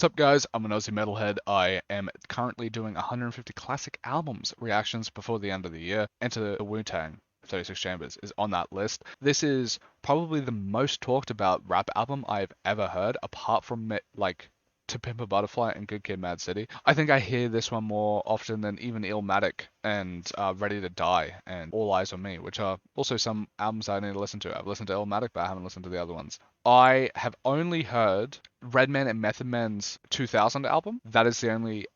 What's up, guys? I'm an Aussie metalhead. I am currently doing 150 classic albums reactions before the end of the year. Enter the Wu-Tang 36 Chambers is on that list. This is probably the most talked about rap album I've ever heard, apart from like To Pimp a Butterfly and Good Kid, Mad City. I think I hear this one more often than even Illmatic and Ready to Die and All Eyes on Me, which are also some albums I need to listen to. I've listened to Illmatic, but I haven't listened to the other ones. I have only heard Redman and Method Man's 2000 album. That is the only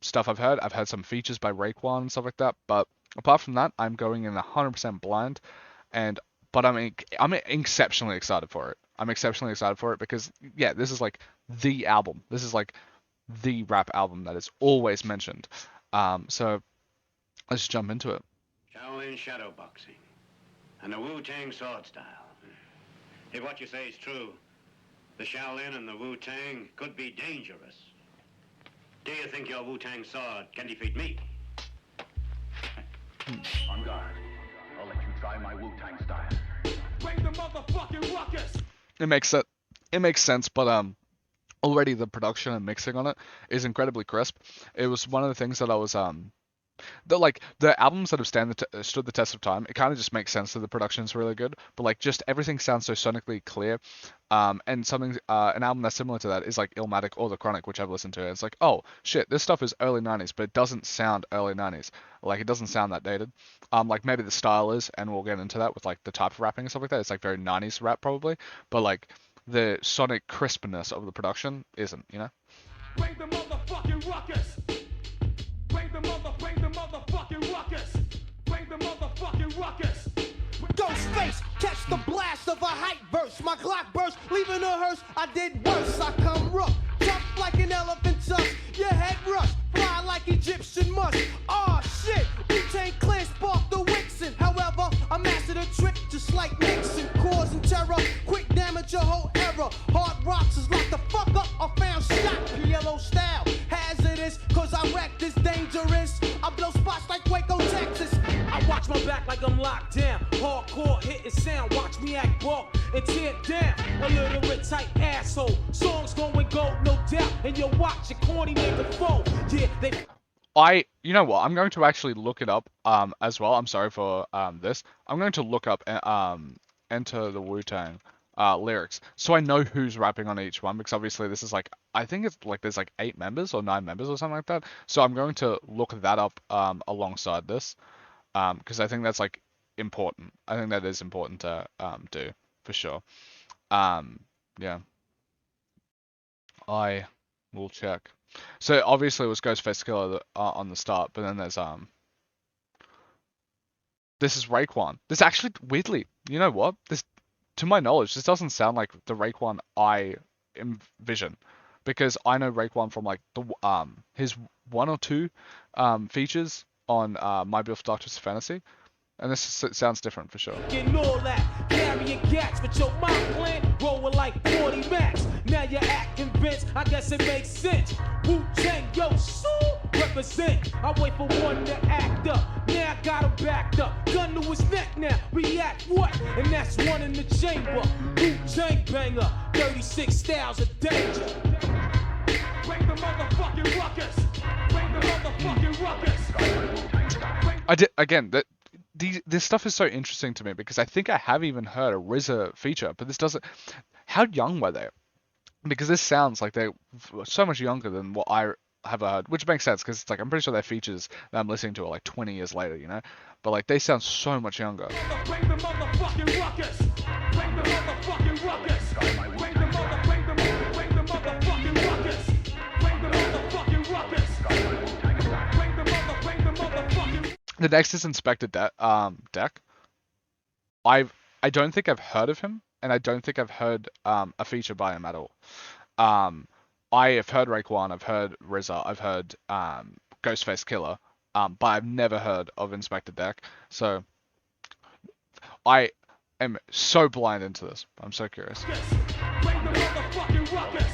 stuff I've heard. I've heard some features by Raekwon and stuff like that, but apart from that, I'm going in 100% blind, but I'm exceptionally excited for it. I'm exceptionally excited for it because, yeah, this is like the album. This is like the rap album that is always mentioned. So let's just jump into it. Shaolin shadow boxing and the Wu-Tang sword style. If what you say is true, the Shaolin and the Wu-Tang could be dangerous. Do you think your Wu-Tang sword can defeat me? On guard. I'll let you try my Wu-Tang style. Bring the motherfucking ruckus! It makes sense, but already the production and mixing on it is incredibly crisp. It was one of the things that I was the albums that have stood the test of time, it kind of just makes sense that the production's really good, but like just everything sounds so sonically clear. And something an album that's similar to that is like Illmatic or The Chronic, which I've listened to. It's like, oh shit, this stuff is early 90s, but it doesn't sound early 90s. Like it doesn't sound that dated. Like maybe the style is, and we'll get into that with like the type of rapping and stuff like that. It's like very 90s rap probably, but like the sonic crispness of the production isn't, you know? Bring the motherfucking ruckus! Bring the motherfucking ruckus! Bring the motherfucking ruckus! Ghostface, catch the blast of a hype verse. My Glock burst, leaving a hearse. I did worse. I come rough, tough like an elephant tusk. Your head rush, fly like Egyptian musk. Aw shit, Wu-Tang Clan sparked the Wixen. However, I mastered a trick just like Nixon, causing terror. Quick damage your whole era. Hard rocks is locked the fuck up. I found shot, PLO style. Hazardous, cause I wreck this dangerous. I blow spots like Waco, Texas. I watch my back like I'm locked down. Hardcore hitting sound, watch me act broke and tear down. A little bit tight asshole. Songs going gold, no doubt. And you watch your corny nigga fold. Yeah, they. You know what? I'm going to actually look it up as well. I'm sorry for this. I'm going to look up Enter the Wu-Tang lyrics, so I know who's rapping on each one, because obviously this is like, I think it's like there's like 8 members or 9 members or something like that. So I'm going to look that up alongside this, because I think that's like important. I think that is important to do for sure. Yeah, I will check. So obviously it was Ghostface Killer on the start, but then there's this is Raekwon. This actually, weirdly, you know what? This, to my knowledge, this doesn't sound like the Raekwon I envision, because I know Raekwon from like the his 1 or 2 features on My Beautiful Darkest Fantasy, and this sounds different for sure. Getting all that, carrying gats, but your mind plan rolling like 40 max. Now you act convinced, I guess it makes sense. Wu-Tang, yo, so represent. I wait for one to act up, now I got him backed up. Gun to his neck now, react what? And that's one in the chamber. Wu-Tang banger, 36 styles of danger. Bring the motherfucking ruckus! Bring the motherfucking ruckus! I did again that. This stuff is so interesting to me because I think I have even heard a RZA feature, but this doesn't. How young were they? Because this sounds like they're so much younger than what I have heard, which makes sense because it's like I'm pretty sure their features that I'm listening to are like 20 years later, you know. But like they sound so much younger. Bring the motherfucking ruckus! Bring the motherfucking ruckus! Bring the motherfucking ruckus! Bring the motherfucking ruckus! Bring the motherfucking. The next is Inspector Deck. I don't think I've heard of him, and I don't think I've heard a feature by him at all. I have heard Raekwon, I've heard RZA, I've heard Ghostface Killer, but I've never heard of Inspector Deck. So I am so blind into this. I'm so curious. Bring the motherfucking ruckus!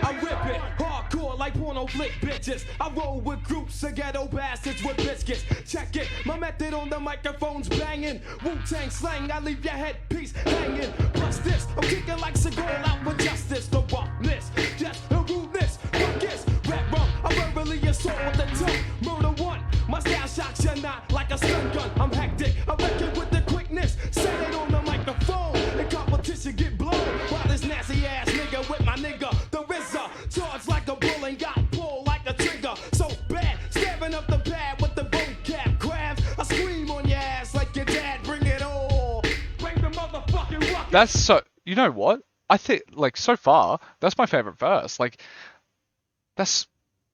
I rip it hardcore like porno flick bitches. I roll with groups of ghetto bastards with biscuits. Check it, my method on the microphone's banging. Wu-Tang slang, I leave your headpiece hanging. Plus this, I'm kicking like Seagull out for justice. The roughness, just the rudeness. That's so. You know what? I think like so far that's my favorite verse. Like that's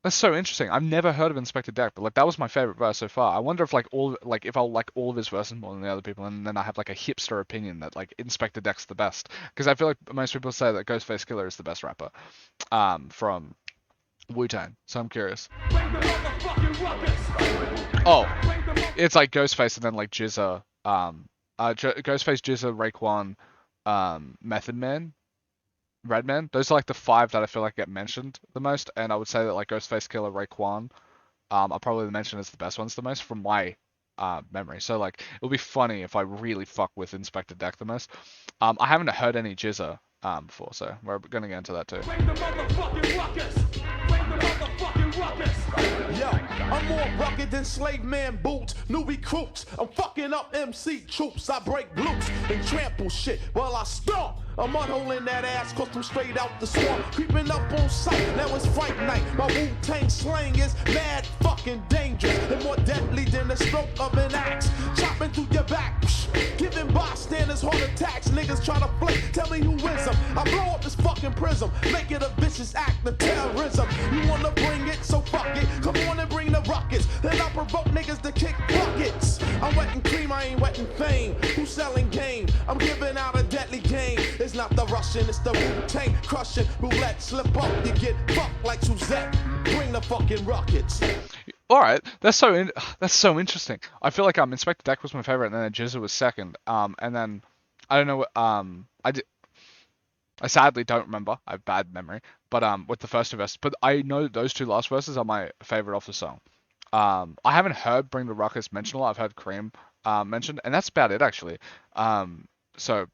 so interesting. I've never heard of Inspector Deck, but like that was my favorite verse so far. I wonder if if I'll like all of his verses more than the other people, and then I have like a hipster opinion that like Inspector Deck's the best, because I feel like most people say that Ghostface Killer is the best rapper, from Wu-Tang. So I'm curious. Oh, it's like Ghostface and then like Jizza, Ghostface, Jizza, Raekwon, Method Man, Redman. Those are like the 5 that I feel like get mentioned the most, and I would say that like Ghostface Killer, Raekwon, are probably mentioned as the best ones the most from my memory. So like it'll be funny if I really fuck with Inspector Deck the most. I haven't heard any Jizza before, so we're gonna get into that too. Yo, I'm more rugged than slave man boots, new recruits. I'm fucking up MC troops. I break loose and trample shit while I stomp. I'm unholing that ass cause I'm straight out the swamp. Creeping up on sight, now it's Fright Night. My Wu-Tang slang is mad fucking dangerous and more deadly than the stroke of an axe. Chopping through your back, giving bystanders heart attacks. Niggas try to flake, tell me who wins them. I blow up this fucking prism, make it a vicious act of terrorism. You wanna bring it, so fuck it. Come on and bring the rockets. Then I provoke niggas to kick buckets. I'm wetting cream, I ain't wetting fame. Who's selling game? I'm giving out a deadly game. It's not the Russian, it's the Wu-Tang crushing. Roulette, slip up, you get fucked like Suzette. Bring the fucking rockets. All right, that's so interesting. I feel like Inspector Deck was my favorite, and then Jizza was second. And then I don't know what I sadly don't remember. I have bad memory, but with the first 2 verses. But I know those 2 last verses are my favorite off the song. I haven't heard Bring the Ruckus mentioned a lot. I've heard Cream mentioned, and that's about it actually. So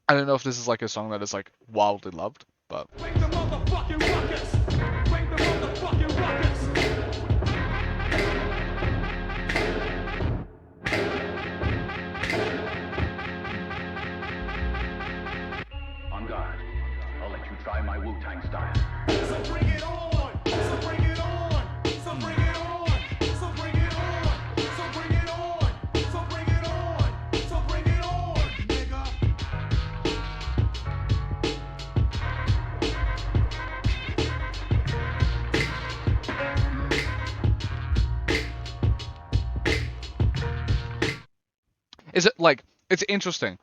I don't know if this is like a song that is like wildly loved, but. Bring the motherfucking ruckus. Bring the motherfucking ruckus. On guard. I'll let you try my Wu-Tang style. So bring it on. So bring it on. So bring it on. So bring it on. So bring it on. So bring it on. So bring it on, nigga. Is it like it's interesting?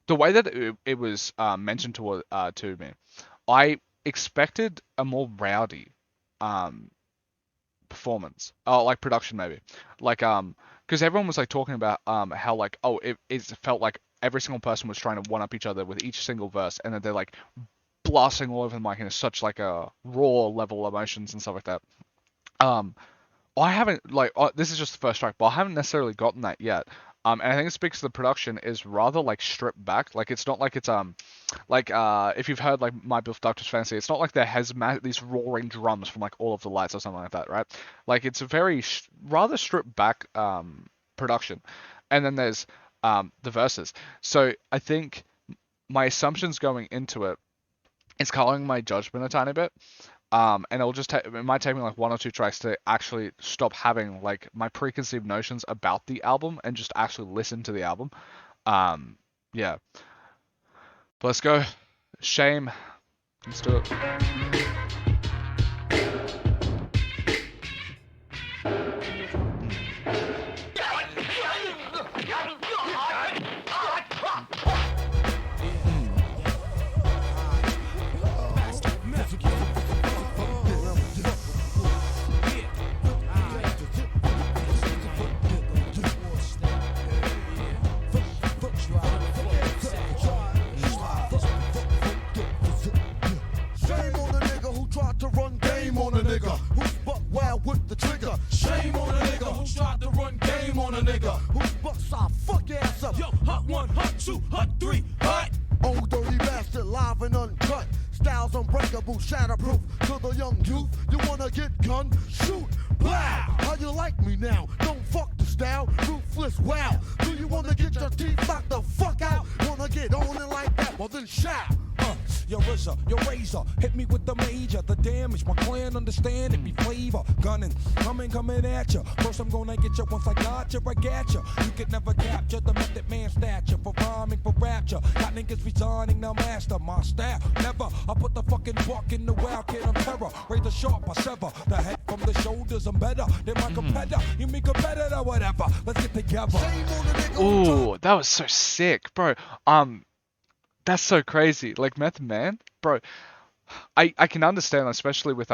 The way that it was mentioned to me, I expected a more rowdy performance, like production maybe, like because everyone was like talking about how like it felt like every single person was trying to one up each other with each single verse, and then they're like blasting all over the mic in such like a raw level emotions and stuff like that. I haven't like this is just the first track, but I haven't necessarily gotten that yet. And I think it speaks to the production is rather like stripped back. Like it's not like it's like if you've heard like My Beloved Doctor's Fantasy, it's not like there has these roaring drums from like All of the Lights or something like that, right? Like it's a very rather stripped back production. And then there's the verses. So I think my assumptions going into it is coloring my judgment a tiny bit. And it might take me like 1 or 2 tracks to actually stop having like my preconceived notions about the album and just actually listen to the album. Yeah. But let's go. Shame. Let's do it. Shatterproof to the young youth. You wanna get gun? Shoot, blow. How you like me now? Don't fuck the style, ruthless. Wow. Do you wanna get your teeth knocked the fuck out? Wanna get on it like that? Well then shout. your RZA, your razor. Hit me with the major, the damage. My clan understand it be flavor. Gunning, coming at ya. First I'm gonna get ya. Once I got ya, I got ya. You could never capture the method man stature. For rhyming, for rapture. Got niggas resigning, now master my style. Never, I put the fucking buck in the wild kid of terror. Raise the sharp, I sever the head from the shoulders. I'm better than my competitor. You mean competitor, whatever. Let's get together. Ooh, that was so sick, bro. That's so crazy. Like Method Man, bro. I can understand, especially with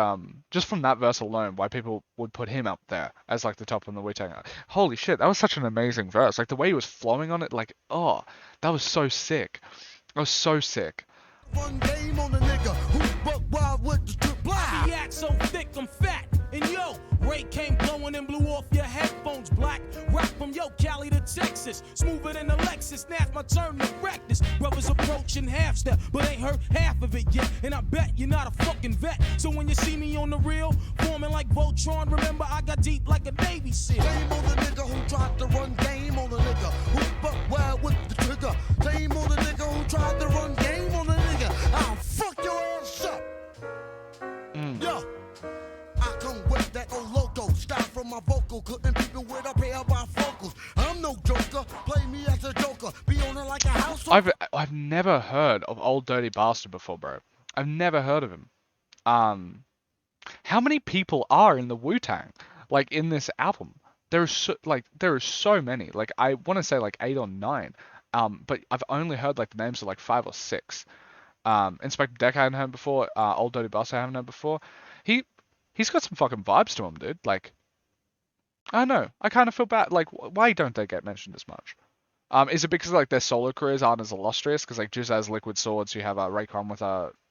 just from that verse alone, why people would put him up there as like the top on the Wu-Tang. Holy shit, that was such an amazing verse. Like the way he was flowing on it, like oh, that was so sick. That was so sick. One game on a nigga who buck wild with the strip I be act so thick, I'm fat. And yo, Ray came blowing and blew off your headphones black. Rap from yo, Cali to Texas. Smoother than a Lexus. Now it's my turn to wreck this. Brothers approaching half step, but ain't heard half of it yet. And I bet you're not a fucking vet. So when you see me on the reel, forming like Voltron, remember I got deep like a Navy SEAL. Game on the nigga who tried to run game on the nigga who buck wild with the trigger. Game on the nigga who tried to run game on the nigga. I'll fuck your ass up. Yo, I come with that old logo style from my vocal. Couldn't people with a pair of bifocals. I'm no joker. Play me as a joker. Be on it like a house. I've never heard of Old Dirty Bastard before, bro. I've never heard of him. How many people are in the Wu-Tang? Like in this album, there are so many. Like I want to say like 8 or 9. But I've only heard like the names of like 5 or 6. Inspector Deck I hadn't heard before. Old Dirty Bastard I haven't heard before. He's got some fucking vibes to him, dude. Like, I don't know. I kind of feel bad. Like, why don't they get mentioned as much? Is it because like their solo careers aren't as illustrious? Because like Jizz has Liquid Swords, you have Raycon with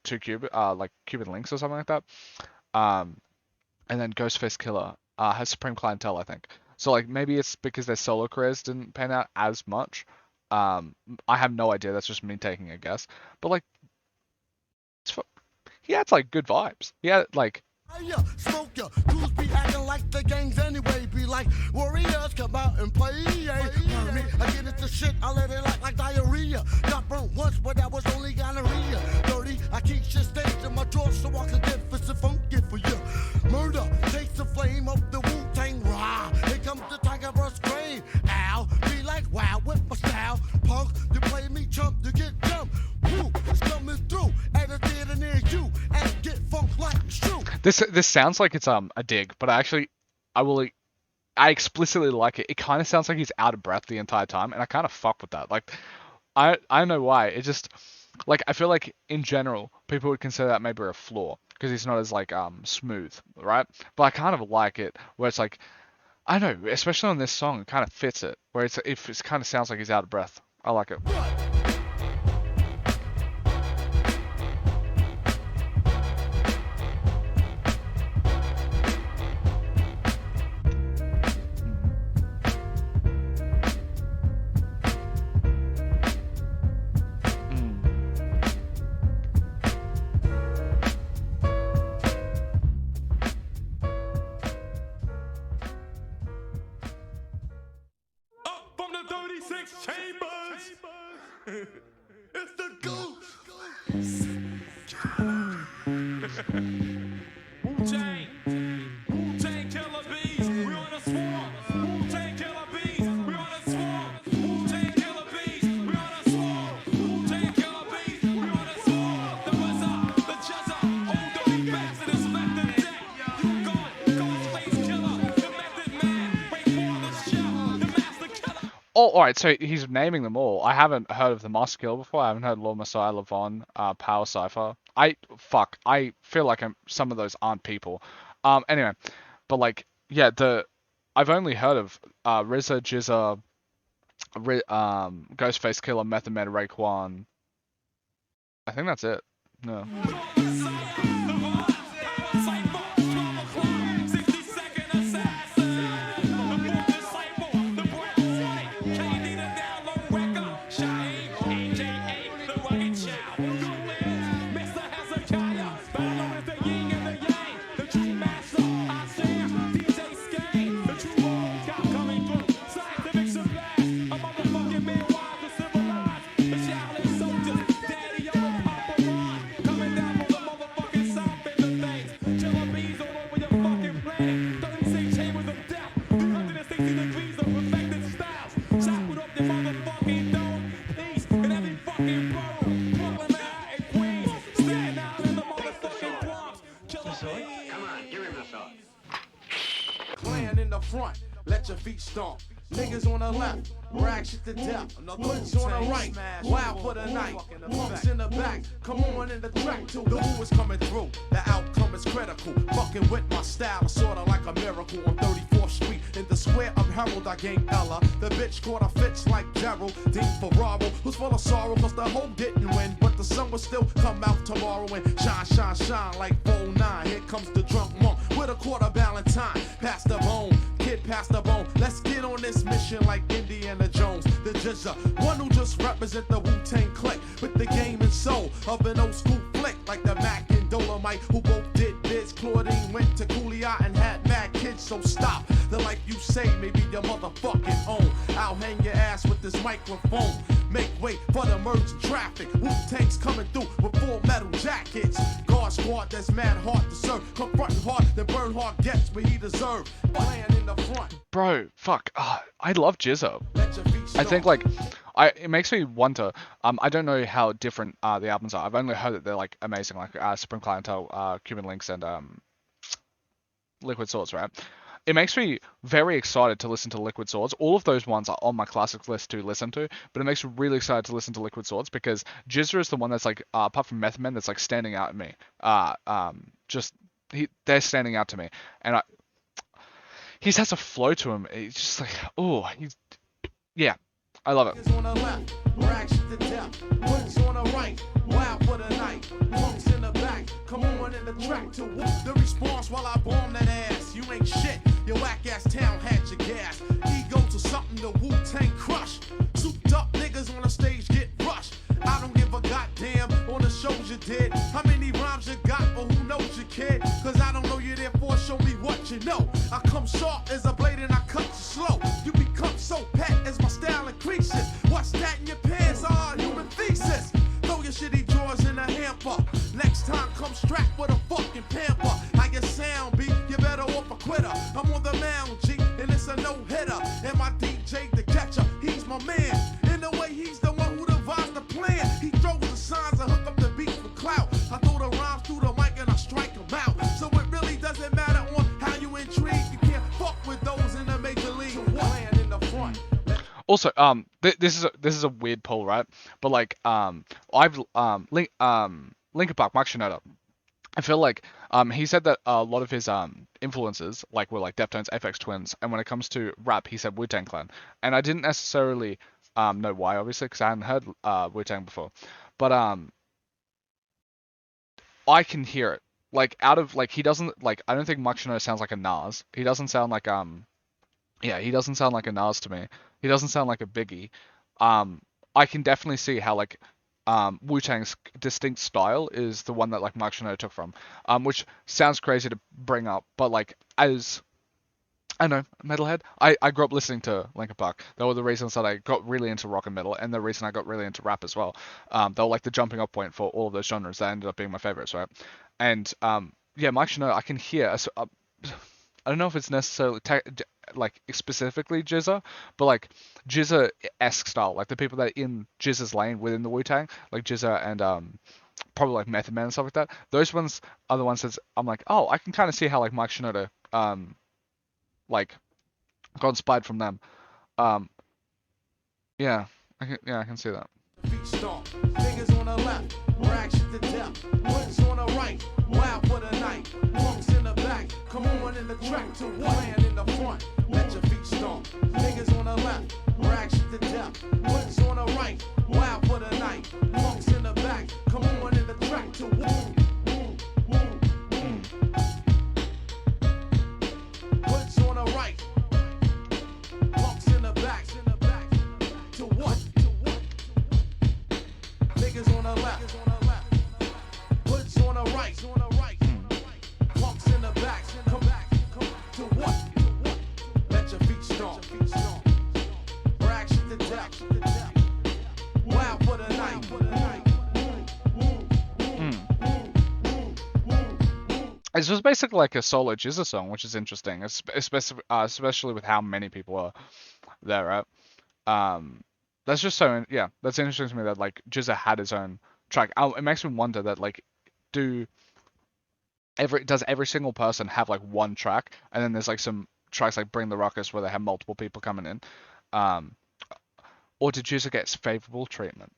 2 Cuban links or something like that. And then Ghostface Killer has Supreme Clientele, I think. So like maybe it's because their solo careers didn't pan out as much. I have no idea. That's just me taking a guess. But like, he had like good vibes. He had like. Smoke ya, dudes be acting like the gangs anyway. Be like warriors, come out and play. Me, I get into shit, I let it like diarrhea. Got burnt once, but that was only gonorrhea. Dirty, I keep shit staged in my drawer so I can get fist and funky for you. Murder takes the flame of the Wu-Tang rah. Here comes the tiger burst crane. Ow, be like wow with my style. Punk, you play me chump, you get jumped. Woo, it's coming through at a theater near you and get funk like shoe. This sounds like it's a dig, but I explicitly like it. It kind of sounds like he's out of breath the entire time, and I kind of fuck with that. Like, I don't know why. It just like I feel like in general people would consider that maybe a flaw because he's not as like smooth, right? But I kind of like it where it's like I don't know, especially on this song, it kind of fits it where it kind of sounds like he's out of breath. I like it. It's the ghost. Wu-Tang, Wu-Tang killer bees, we on a swarm. Wu-Tang killer bees, we on a swarm. Wu-Tang killer bees, we on a swarm. Wu-Tang killer bees, we on a swarm. The buzzer, the juzzer, old dirty bastard is left in deck. You gone, Ghostface killer, the method man, break for the show, the master killer. Oh, alright, so he's naming them all. I haven't heard of the Mosh Kill before. I haven't heard Lord Messiah, Levon, Power Cypher. I feel like some of those aren't people. Anyway, but like, yeah, I've only heard of RZA, Jizza, Ghostface Killer, Method Man, Raekwon. I think that's it. No. Come on, give him the sword. Clan in the front, let your feet stomp. Niggas on the left, rag shit to death. Hoods on the right, wild for the night. Punks in the back, come on in the track too. The who is coming through, the outcome is critical. Fucking with my style, sorta like a miracle. On 34th Street, in the square of Herald, I gained Ella. The bitch caught a fits like Gerald. Dean Ferraro, who's full of sorrow, cause the hoe didn't win. But the sun will still come out tomorrow and shine, shine, shine like 4-9. Here comes the drunk monk with a quarter Valentine. Pass the bone, kid, pass the bone. Let's get on this mission like Indiana Jones, the Jizza, one who just represent the Wu-Tang clique with the game and soul of an old school flick like the Mac and Dolomite, who both did bids. Claudine went to Cooley and had mad kids, so stop the life you say may be your motherfucking own. I'll hang your ass with this microphone. Make way for the merging traffic. Wu-Tang's coming through with full metal jackets. Guard squad that's mad hard to serve. Confronting hard, then burn hard gets what he deserve. Playing in the front. Bro, fuck. I love Jizza. I think like, it makes me wonder. I don't know how different the albums are. I've only heard that they're like amazing, like Supreme Clientele, Cuban Links, and Liquid Swords, right? It makes me very excited to listen to Liquid Swords. All of those ones are on my classic list to listen to, but it makes me really excited to listen to Liquid Swords because Jizza is the one that's like, apart from Method Man, that's like standing out at me. They're standing out to me, and he has a flow to him. It's just like, yeah, I love it. On the left, rags to death. Hoods on the right, wild for the night. Punks in the back, come on in the track to the response while I bomb that ass. You ain't shit, your whack ass town had your gas. Ego to something the Wu-Tang crush. Souped up niggas on the stage get rushed. I don't give a goddamn on the shows you did. How many rhymes you got or who knows you, kid? Cause I don't know you, therefore show me what you know. I come sharp as a blade and I cut you slow. You become so pet as my style increases. What's that in your pants? Human thesis. Throw your shitty drawers in a hamper. Next time come strapped with a fucking pamper. How your sound be? You better off a quitter. I'm on the mound, G, and it's a no-hitter. And my DJ, the catcher, he's my man. In the way he's the one who devised the plan. He throws the signs and hook up the beat for clout. I throw the rhymes through the mic and I strike them out. So it really doesn't matter on how you intrigue. You can't fuck with those in the major league. Land in the front. Also, this is a weird poll, right? But like, Linkin Park, Mike Shinoda. I feel like he said that a lot of his influences were like Deftones, Aphex Twins, and when it comes to rap, he said Wu-Tang Clan. And I didn't necessarily know why, obviously, because I hadn't heard Wu-Tang before. But I can hear it. Like out of like he doesn't like I don't think Mike Shinoda sounds like a Nas. He doesn't sound like he doesn't sound like a Nas to me. He doesn't sound like a Biggie. I can definitely see how like Wu-Tang's distinct style is the one that like Mike Shinoda took from, which sounds crazy to bring up, but like as I know, Metalhead. I grew up listening to Linkin Park. They were the reasons that I got really into rock and metal, and the reason I got really into rap as well. They were like the jumping off point for all of those genres that ended up being my favorites, right? And yeah, Mike Shinoda, I can hear. I don't know if it's necessarily like specifically Jizza, but like Jizza-esque style, like the people that are in Jizza's lane within the Wu-Tang, like Jizza and probably like Method Man and stuff like that. Those ones are the ones that I'm like, oh, I can kind of see how like Mike Shinoda like got inspired from them. Yeah, I can see that. Feet stomp, niggas on the left, rag shit to death. Hoods on the right, wild for the night. Punks in the back, come on in the track to land in the front. Let your feet stomp, niggas on the left, rag shit to death. Hoods on the right, wild for the night. Punks in the back, come on in the track to Hoods on the right, punks in the back to what? Niggas on the left, hoods on the right, punks in the back, come to what? Let your feet stomp, brag shit to death, wild for the night. It's just basically like a solo Jizza song, which is interesting, especially with how many people are there, right? That's just so, yeah, that's interesting to me that like Jizza had his own track. It makes me wonder that like, does every single person have like one track, and then there's like some tracks like Bring the Ruckus where they have multiple people coming in, or did Jizza get favorable treatment?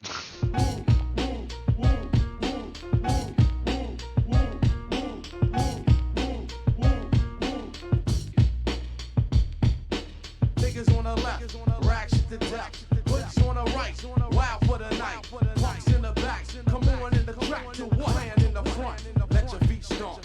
Niggas on the left, racks to the death, hooks on the right, wild for the night, punks in the back, come on in the track to what? Land in the front, let your feet stomp.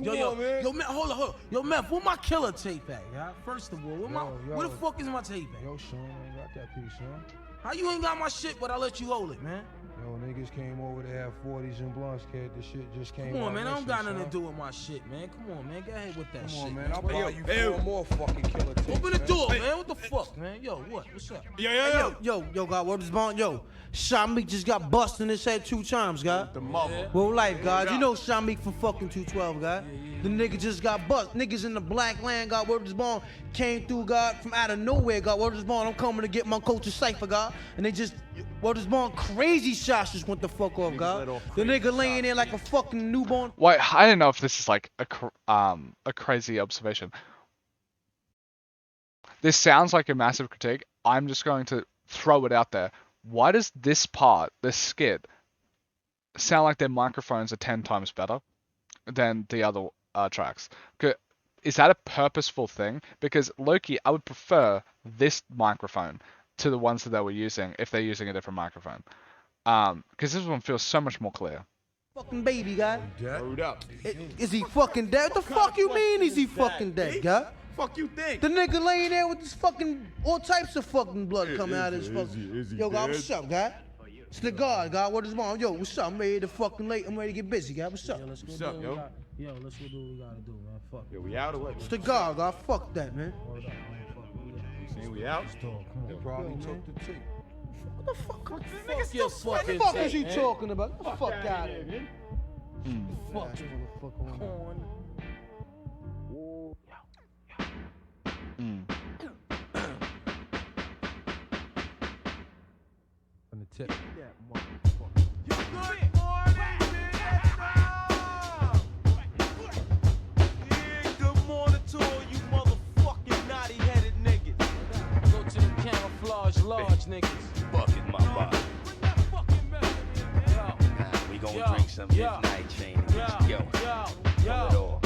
Yo, man, hold on. Yo, Meth, where my killer tape at, yeah? First of all, where the fuck is my tape at? Yo, Sean, I ain't got that piece, Sean. How you ain't got my shit, but I let you hold it, man? Yo, niggas came over to have 40s and blunts, kid. The shit just came Come on, out man, I don't got missing, nothing to son. do with my shit, man. Come on, man, go ahead with that Come shit. on, man, I'll buy you Hey, 4 more fucking killer tapes, open the man. door, man. What the fuck, man? Yo, what? What's up? Yo, God, what is bond? Yo, Shamik just got busted in his head 2 times, God. The mother. Real life, God. You know Shamik from fucking 212, God. The nigga just got bust. Niggas in the black land, God, word is born, came through, God, from out of nowhere, God, word is born. I'm coming to get my culture cipher, God. And they just, word is born, crazy shots just went the fuck off, God. The nigga laying there like a fucking newborn. Wait, I don't know if this is like a crazy observation. This sounds like a massive critique. I'm just going to throw it out there. Why does this part, this skit, sound like their microphones are 10 times better than the other tracks? Is that a purposeful thing? Because Loki, I would prefer this microphone to the ones that they were using if they're using a different microphone. Because this one feels so much more clear. Fucking baby, God. Word up. Is he fucking dead? What the fuck you mean is he fucking dead, God? Fuck you think? The nigga laying there with this fucking, all types of fucking blood coming out of his fucking. Yo, God, what's up, God? It's the God, what is wrong? Yo, what's up? I'm ready to fucking late. I'm ready to get busy, God. What's up? Yo, let's go What's up, yo? Yo, let's go do what we gotta do, man. Fuck. Yo, we out or what? It's the God. Fuck that, man. Word up, man. Fuck. Saying we out? Come They on. probably Yo, took man. the tape. What the fuck? What Fuck the your fuck fucking is you tape, talking about? Get the fuck out of here. Fuck. Motherfucker. on. On the tip. Good morning to all you motherfucking naughty-headed niggas. Go to the camouflage large niggas. Bucket my body. We gon' drink some midnight chain. Yo,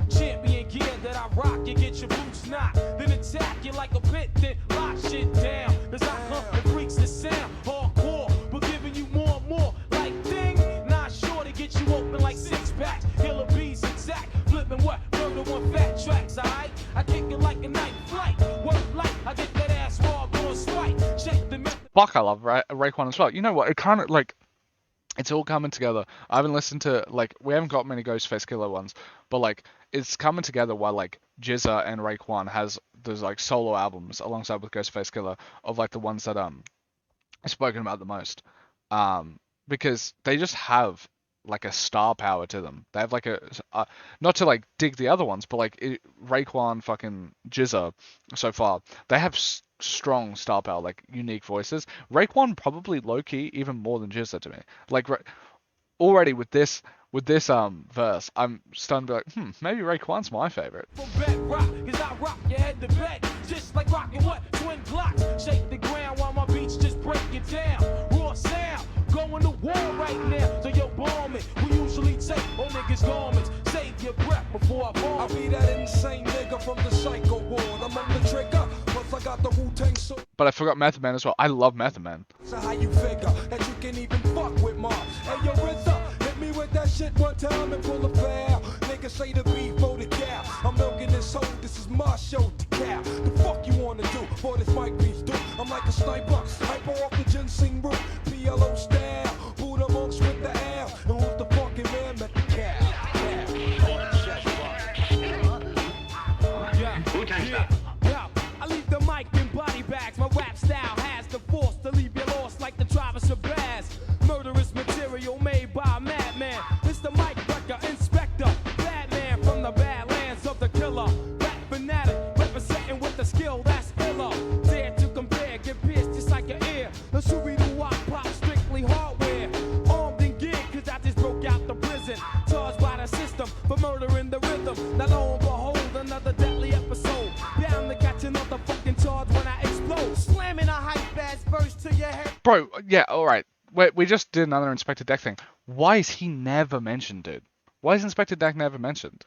champion gear that I rock, you get your boots knocked, then attack you like a pit, then lock shit down. Cause I hunt and freaks the sound, hardcore, but giving you more and more. Like ding, not sure to get you open like 6 packs. Killer bees exact, flipping what? Murder on fat tracks, alright? I kick it like a night flight. Work like I get that ass raw, going swipe. Check the Fuck, I love Raekwon as well. You know what? It kind of like, it's all coming together. I haven't listened to, like, we haven't got many Ghostface Killer ones, but like, it's coming together while like Jizza and Raekwon has those like solo albums alongside with Ghostface Killer of like the ones that I've spoken about the most, because they just have like a star power to them. They have like a not to like dig the other ones, but like Raekwon, fucking Jizza, so far they have strong star power, like unique voices. Raekwon probably low key even more than Jizza to me. Like already with this verse, I'm starting to be like, maybe Raekwon's my favorite. Rock, cause I rock your head to bed, just like rocking what? Twin blocks. Shake the ground while my beats just break it down. Raw sound, going to war right now. So yo, bomb it. We usually take all niggas' garments. Save your breath before I bomb. I'll be that insane nigga from the psycho ward. I'm on the trigger, plus I got the Wu-Tang so. But I forgot Method Man as well. I love Method Man. So how you figure that you can even fuck with Mosh? Hey, yo, RZA, hit me with that shit one time and pull a foul. Niggas say the beef for the cow. I'm milking this hoe, this is my show to cow. The fuck you wanna do? Boy, this mic beats do. I'm like a sniper, hyper off the ginseng root. PLO style, Buddha monks with the L. And who's the fucking man met the cow? Wu-Tang style. Yo, I leave the mic in body bags. My rap style has the force to leave you lost like the Travis of Baz. Murderous material made by a madman. It's the mic wrecker, inspector, Batman from the badlands of the killer. Rap fanatic, representing with the skill that's iller. Dare to compare, get pierced just like your ear. The Scooby-Doo wop pop, strictly hardware. Armed and Bro, yeah, alright. We just did another Inspector Deck thing. Why is he never mentioned, dude? Why is Inspector Deck never mentioned?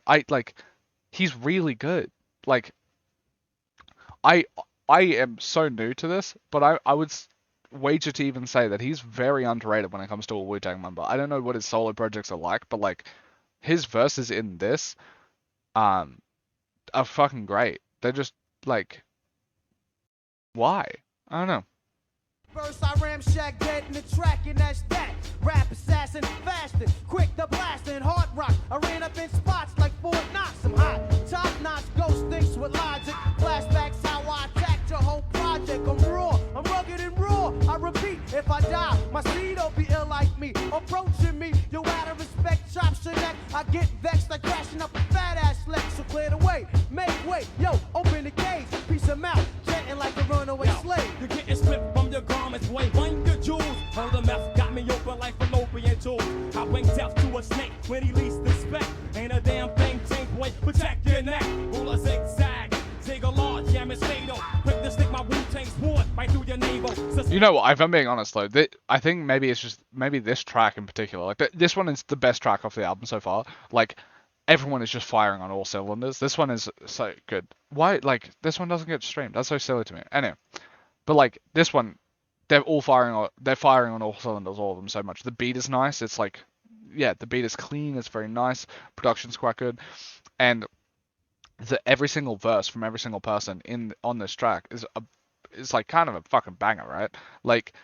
He's really good. Like, I am so new to this, but I would wager to even say that he's very underrated when it comes to a Wu-Tang member. I don't know what his solo projects are like, but like his verses in this are fucking great. They're just like, why? I don't know. First I ramshack dead in the track, and that's that. Rap assassin, fasting, quick to blasting, hard rock. I ran up in spots like Fort Knox. I'm hot, top notch, ghost thinks with logic. Flashbacks how I attacked your whole project. I'm raw, I'm rugged and raw. I repeat, if I die, my seed'll be ill like me. Approaching me, yo, out of respect, chops your neck. I get vexed like crashing up a fat ass Lex. So clear the way, make way, yo, open the cage, piece of mouth, jetting like a runaway slave. You're getting split from your garments, boy, run your jewels. Hold the mouth, got me open like fallopian tubes. I bring death to a snake when he least expect. Ain't a damn thing, change, boy, protect your neck. Rule a zigzag, zig a large, jam is fatal. Quick to stick my Wu-Tang sword right through your navel. You know what, if I'm being honest though, I think maybe it's just, maybe this track in particular, like this one is the best track off the album so far. Like, everyone is just firing on all cylinders. This one is so good. Why, like, this one doesn't get streamed? That's so silly to me. Anyway, but like, this one, they're firing on all cylinders, all of them, so much. The beat is nice. It's like, yeah, the beat is clean. It's very nice. Production's quite good, and every single verse from every single person on this track is like kind of a fucking banger, right? Like,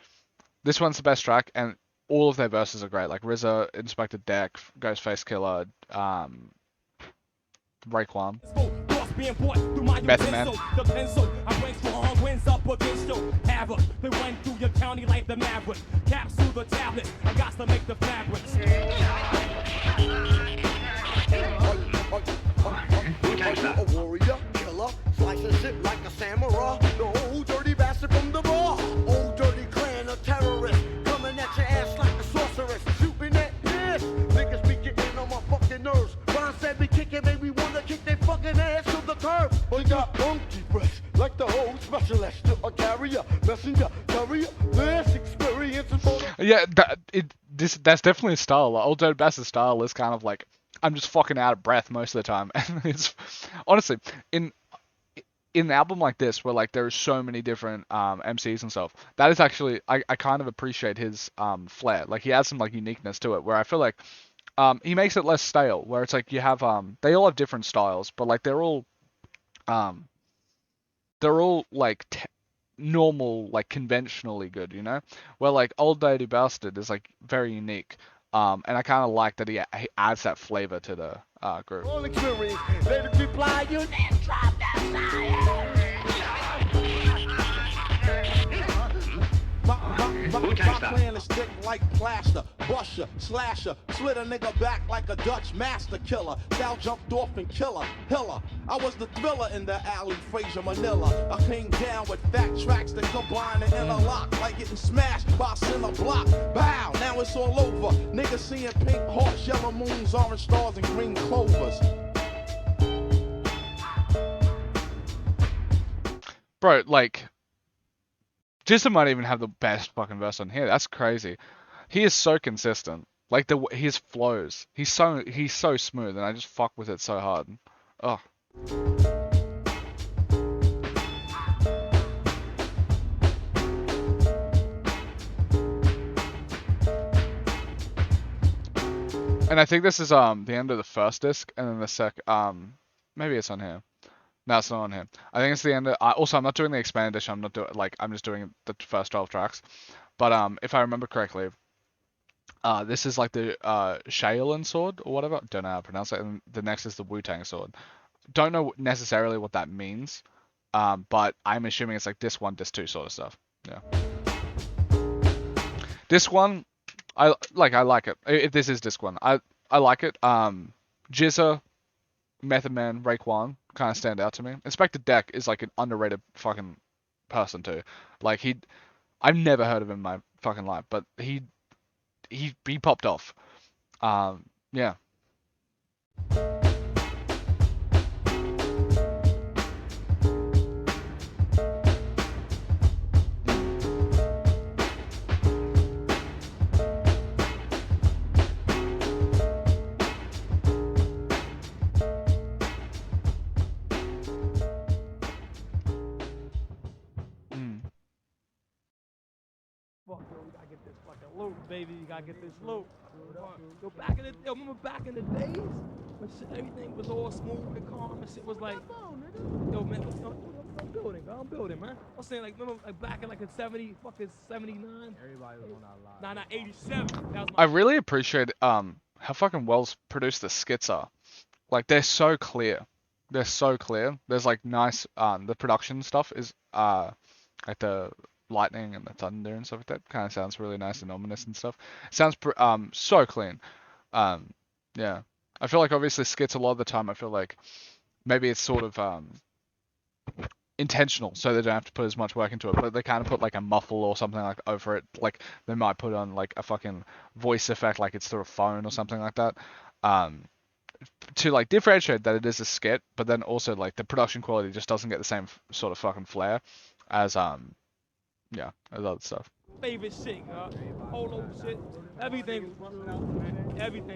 this one's the best track, and all of their verses are great. Like RZA, Inspector Deck, Ghostface Killer, Raekwon, Method Man. The pencil, I bring strong winds up against you. Havoc, they run through your county like the maverick. Capsule the tablet, I got to make the fabrics. A warrior, killer, slicing shit like a samurai. The old dirty bastard from the bar. Old dirty clan of terrorists coming at your ass like a sorceress. Shooting at piss. Niggas be getting on my fucking nerves. Ron said me kicking, made me wanna kick their fucking ass to the curb. We got monkey breath like the whole specialist. A carrier, messenger, carrier. This experience is for the... Yeah, that's definitely a style. Like, old Dirty Bastard style is kind of like, I'm just fucking out of breath most of the time. And it's honestly in an album like this where like there are so many different MCs and stuff, that is actually I kind of appreciate his flair. Like, he has some like uniqueness to it where I feel like he makes it less stale, where it's like you have they all have different styles, but like they're all like normal, like conventionally good, you know? Where like Old Dirty Bastard is like very unique. And I kind of like that he adds that flavor to the group. All experience, let it reply, you then drop that My plan is stick like plaster, busher, slasher, slit a nigga back like a Dutch master killer. Style jumped off and killer. I was the thriller in the alley, Fraser Manila. I came down with fat tracks that combine and interlock, like getting smashed by a center block. Bow, now it's all over. Niggas seeing pink hearts, yellow moons, orange stars, and green clovers. Bro, like, Jizza might even have the best fucking verse on here. That's crazy. He is so consistent. Like, his flows. He's so smooth, and I just fuck with it so hard. Oh. And I think this is the end of the first disc, and then the maybe it's on here. No, it's not on here. I think it's the end of... also, I'm not doing the expanded edition. I'm not doing... Like, I'm just doing the first 12 tracks. But if I remember correctly, this is like the Shaolin sword or whatever. Don't know how to pronounce it. And the next is the Wu-Tang sword. Don't know necessarily what that means. But I'm assuming it's like disc 1, disc 2 sort of stuff. Yeah. Disc 1, I like it. If this is disc 1, I like it. Jizza, Method Man, Raekwon kind of stand out to me. Inspector Deck is like an underrated fucking person too. Like, I've never heard of him in my fucking life, but he popped off. Yeah. fuck, yo, we gotta get this fucking loot, baby. You gotta get this loot. Yo, back in the, yo, remember back in the days when shit, everything was all smooth and calm and shit was like, yo, man, I'm building, bro. I'm building, man. I'm saying, like, remember, like, back in, like, in 79? Everybody was on that lot. 87. That was my I really appreciate how fucking well produced the skits are. Like, they're so clear. They're so clear. There's like nice the production stuff is like the lightning and the thunder and stuff like that kind of sounds really nice and ominous and stuff. It sounds so clean. Yeah. I feel like obviously skits a lot of the time I feel like maybe it's sort of intentional so they don't have to put as much work into it, but they kind of put like a muffle or something like over it. Like they might put on like a fucking voice effect like it's through a phone or something like that. To like differentiate that it is a skit, but then also like the production quality just doesn't get the same sort of fucking flair as as other stuff. favorite shit, polo shit. Everything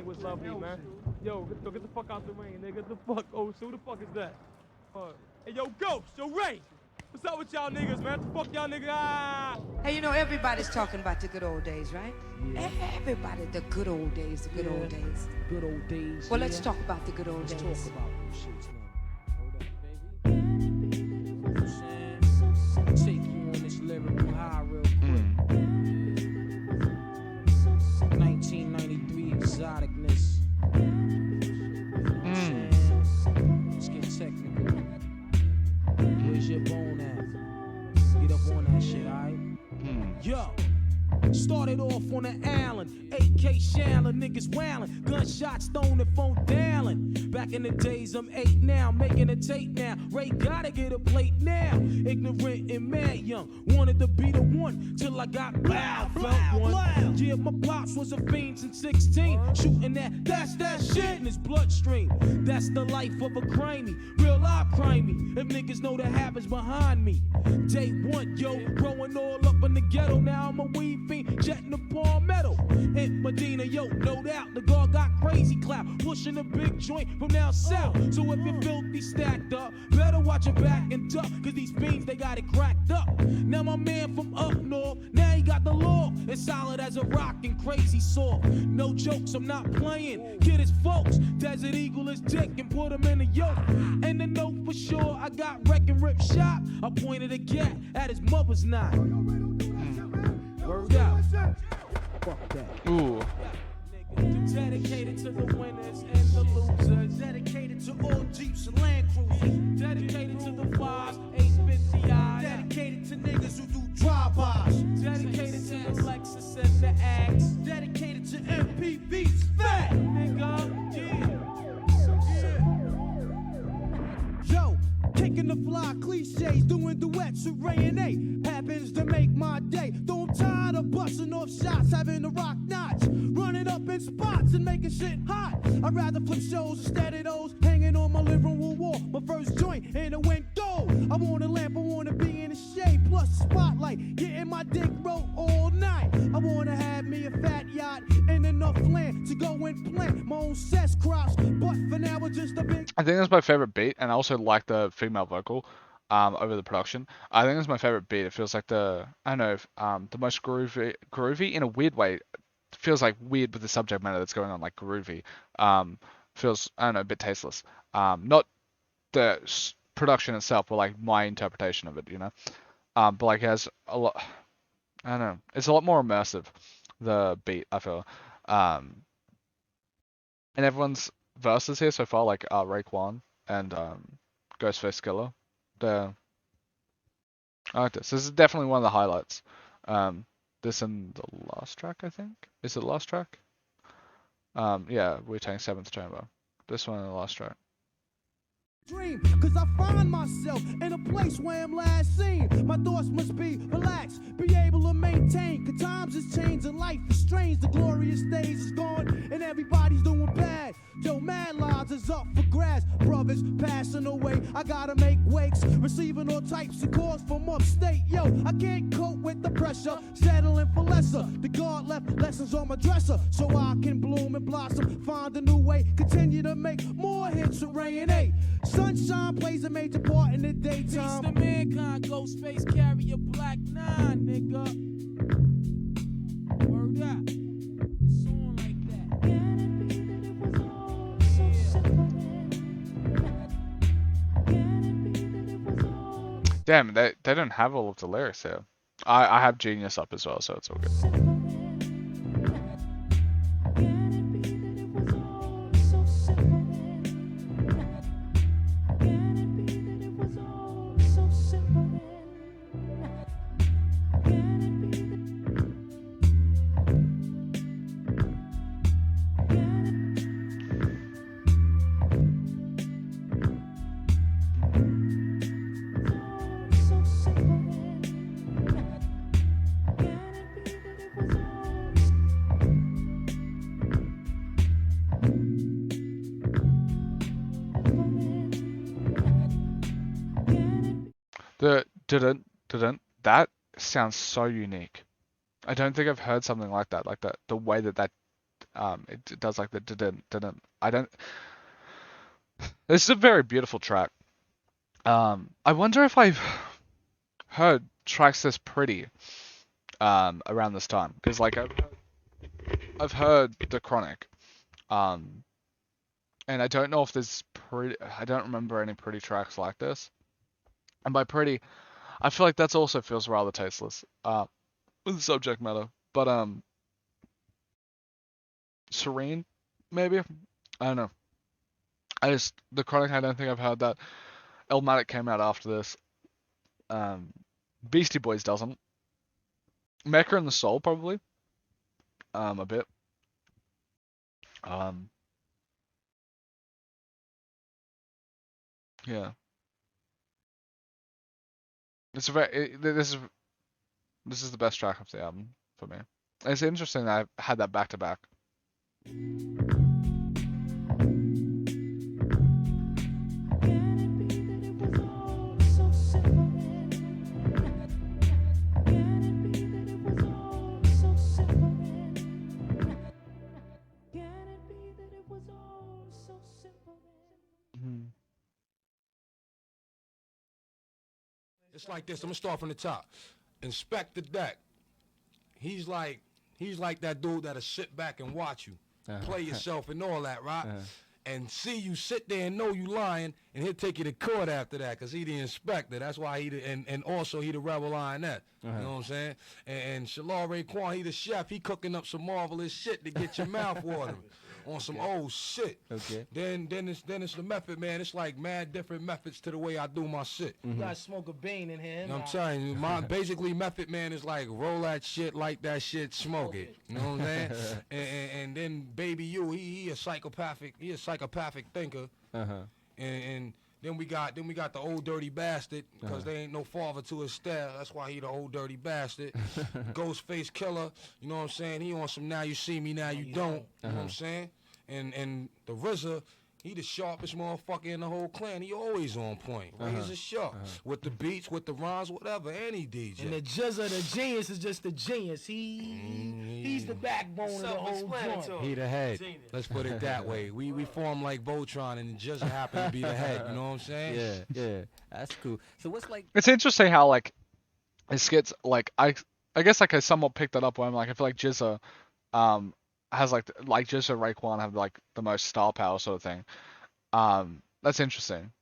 was lovely, man. Yo, get the fuck out the rain, nigga. Get the fuck, who the fuck is that? Hey, yo, Ghost, yo, Ray. What's up with y'all niggas, man? What the fuck y'all niggas? Ah! Hey, you know, everybody's talking about the good old days, right? Yeah. Everybody, the good old days, the good old days. Good old days. Well, let's talk about the good old days. Let's talk about them shits, man. Hold up, baby. Take you on this lyrical high real quick. 1993 exoticness. Let's get technical. Where's your bone at? Get up on that shit, alright? Yo. Started off on the island, AK shallin', niggas wildin', gunshots thrown and phone dialing. Back in the days, I'm 8 now, making a tape now. Ray gotta get a plate now. Ignorant and mad young, wanted to be the one till I got loud, felt one. Yeah, my pops was a fiend since 16, shooting that's that shit in his bloodstream. That's the life of a crimey, real life crimey. If niggas know the habits behind me. Day one, yo, growing all up in the ghetto. Now I'm a weed fiend, jetting the palmetto. In Medina, yo, no doubt, the guard got crazy clout, pushing a big joint from down south. So if you're filthy stacked up, better watch your back and duck, cause these fiends, they got it cracked up. Now my man from up north, now he got the law, as solid as a rock and crazy soft. No jokes, I'm not playing, get his folks, Desert Eagle his dick and put him in a yoke. And to know for sure, I got wreck and rip shot, I pointed a gat at his mother's knot. Word out. Fuck that. Ooh. Dedicated to the winners and the losers. Dedicated to all Jeeps and Land Cruisers. Dedicated to the 5s, 850i. Dedicated to niggas who do drive-bys. Dedicated to the Lexus and the Axe. Dedicated to MPVs. Fat nigga, Yo, kicking the fly cliches, doing duets with Ray and A. Happens to make my day. Though I'm tired of busting off shots, having to rock knots, running up in spots and making shit hot. I'd rather flip shows instead of those hanging on my living room wall. My first joint in the window. I want a lamp, I want to be in the shade, plus a spotlight, getting my dick rolled all night. I want to have me a fat yacht and enough land to go and plant my own cess crops. But for now, it's just a big. I think that's my favorite beat, and I also like the female vocal over the production. I think it's my favorite beat. It feels like the most groovy in a weird way. It feels like weird with the subject matter that's going on, like groovy. Feels, I don't know, a bit tasteless. Not the production itself, but like my interpretation of it, you know. But like it has a lot. I don't know. It's a lot more immersive. The beat, I feel. And everyone's verses here so far, like Raekwon and Ghostface Killer. I like this. This is definitely one of the highlights. This and the last track, I think. Is it the last track? Yeah, Wu-Tang 7th Chamber. This one and the last track. Dream, cause I find myself in a place where I'm last seen. My thoughts must be relaxed, be able to maintain. Cause times has changed and life is strange. The glorious days is gone and everybody's doing bad. Yo, mad lives is up for grabs. Brothers passing away, I gotta make wakes. Receiving all types of calls from upstate. Yo, I can't cope with the pressure, settling for lesser. The God left lessons on my dresser, so I can bloom and blossom, find a new way, continue to make more hits with Ray and A. Sunshine plays a major part in the daytime. Peace to mankind, Ghostface carry a black 9, nigga. Damn, they don't have all of the lyrics here. I have Genius up as well, so it's all good. The didn't that sounds so unique. I don't think I've heard something like that, the way that it does like the didn't. I don't. This is a very beautiful track. I wonder if I've heard tracks this pretty around this time, because like I've heard The Chronic, and I don't know if there's pretty. I don't remember any pretty tracks like this. And by pretty, I feel like that's also feels rather tasteless with the subject matter. But serene, maybe? I don't know. The Chronic, I don't think I've heard that. Illmatic came out after this. Beastie Boys doesn't. Mecca and the Soul probably. A bit. Yeah. This is the best track of the album for me. It's interesting that I had that back to back. It's like this. I'm gonna start from the top. Inspect the deck. He's like that dude that'll sit back and watch you, play yourself and all that, right? And see you sit there and know you lying, and he'll take you to court after that, cause he the inspector. That's why and also he the rebel lioness. You know what I'm saying? And Shalal Raekwon, he the chef. He cooking up some marvelous shit to get your mouth watering. On some old shit. Okay. Then it's the method, man. It's like mad different methods to the way I do my shit. You gotta smoke a bean in here. I'm telling you, my basically method, man, is like roll that shit, light that shit, smoke it. You know what I'm saying? and then Baby U, he a psychopathic thinker. And then we got the old dirty bastard, because there ain't no father to his style. That's why he the old dirty bastard. Ghostface Killer, you know what I'm saying? He on some now you see me, now you don't. You know what I'm saying? And the RZA, he the sharpest motherfucker in the whole clan. He always on point. Razor sharp. With the beats, with the rhymes, whatever, any DJ. And the Jizza, the genius, is just the genius. He's the backbone of the whole joint. He the head. Genius. Let's put it that way. We form like Voltron, and Jizza happen to be the head. You know what I'm saying? Yeah. That's cool. So what's like... It's interesting how like his skits, like I guess like I somewhat picked that up where I'm like, I feel like Jizza has like Jizza and Raekwon have like the most star power sort of thing. That's interesting.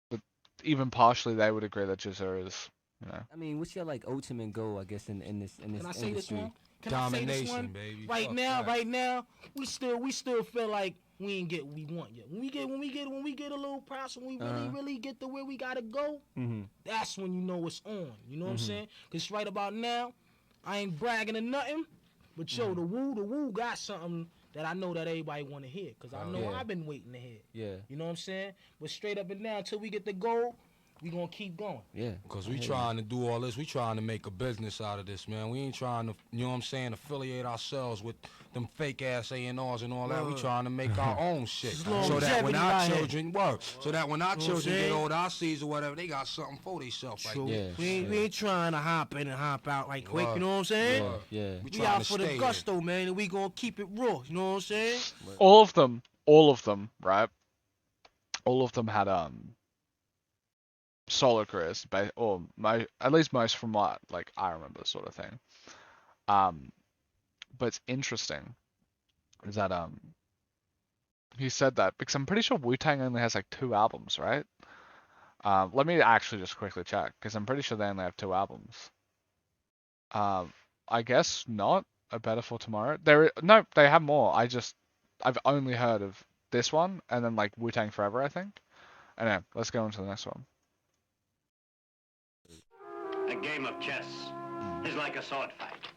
But even partially, they would agree that Jizza is, you know. I mean, what's your like ultimate goal, I guess, in this Can I say industry? this one? Can Domination, I say this one? baby. Right now, we still feel like we ain't get what we want yet. When we get a little press, when we really get to where we gotta go, that's when you know it's on. You know what I'm saying? Cause right about now, I ain't bragging or nothing. But yo, the Wu got something that I know that everybody want to hear, because I know I've been waiting to hear. Yeah. You know what I'm saying? But straight up and down, until we get the goal, we gonna keep going. Yeah. Because we trying to do all this. We trying to make a business out of this, man. We ain't trying to, you know what I'm saying, affiliate ourselves with them fake-ass A&Rs and all that. We trying to make our own shit. So that when our children get old, our seeds or whatever, they got something for themselves. Like We ain't trying to hop in and hop out like quick, you know what I'm saying? Yeah. We out for the gusto, man, and we gonna keep it raw, you know what I'm saying? All of them, right? All of them had solo careers, at least most from what like I remember, sort of thing. But it's interesting is that he said that because I'm pretty sure Wu-Tang only has like 2 albums, right? Let me actually just quickly check because I'm pretty sure they only have 2 albums. I guess not. A Better for Tomorrow. No, they have more. I've only heard of this one and then like Wu-Tang Forever, I think. Anyway, let's go on to the next one. A game of chess is like a sword fight.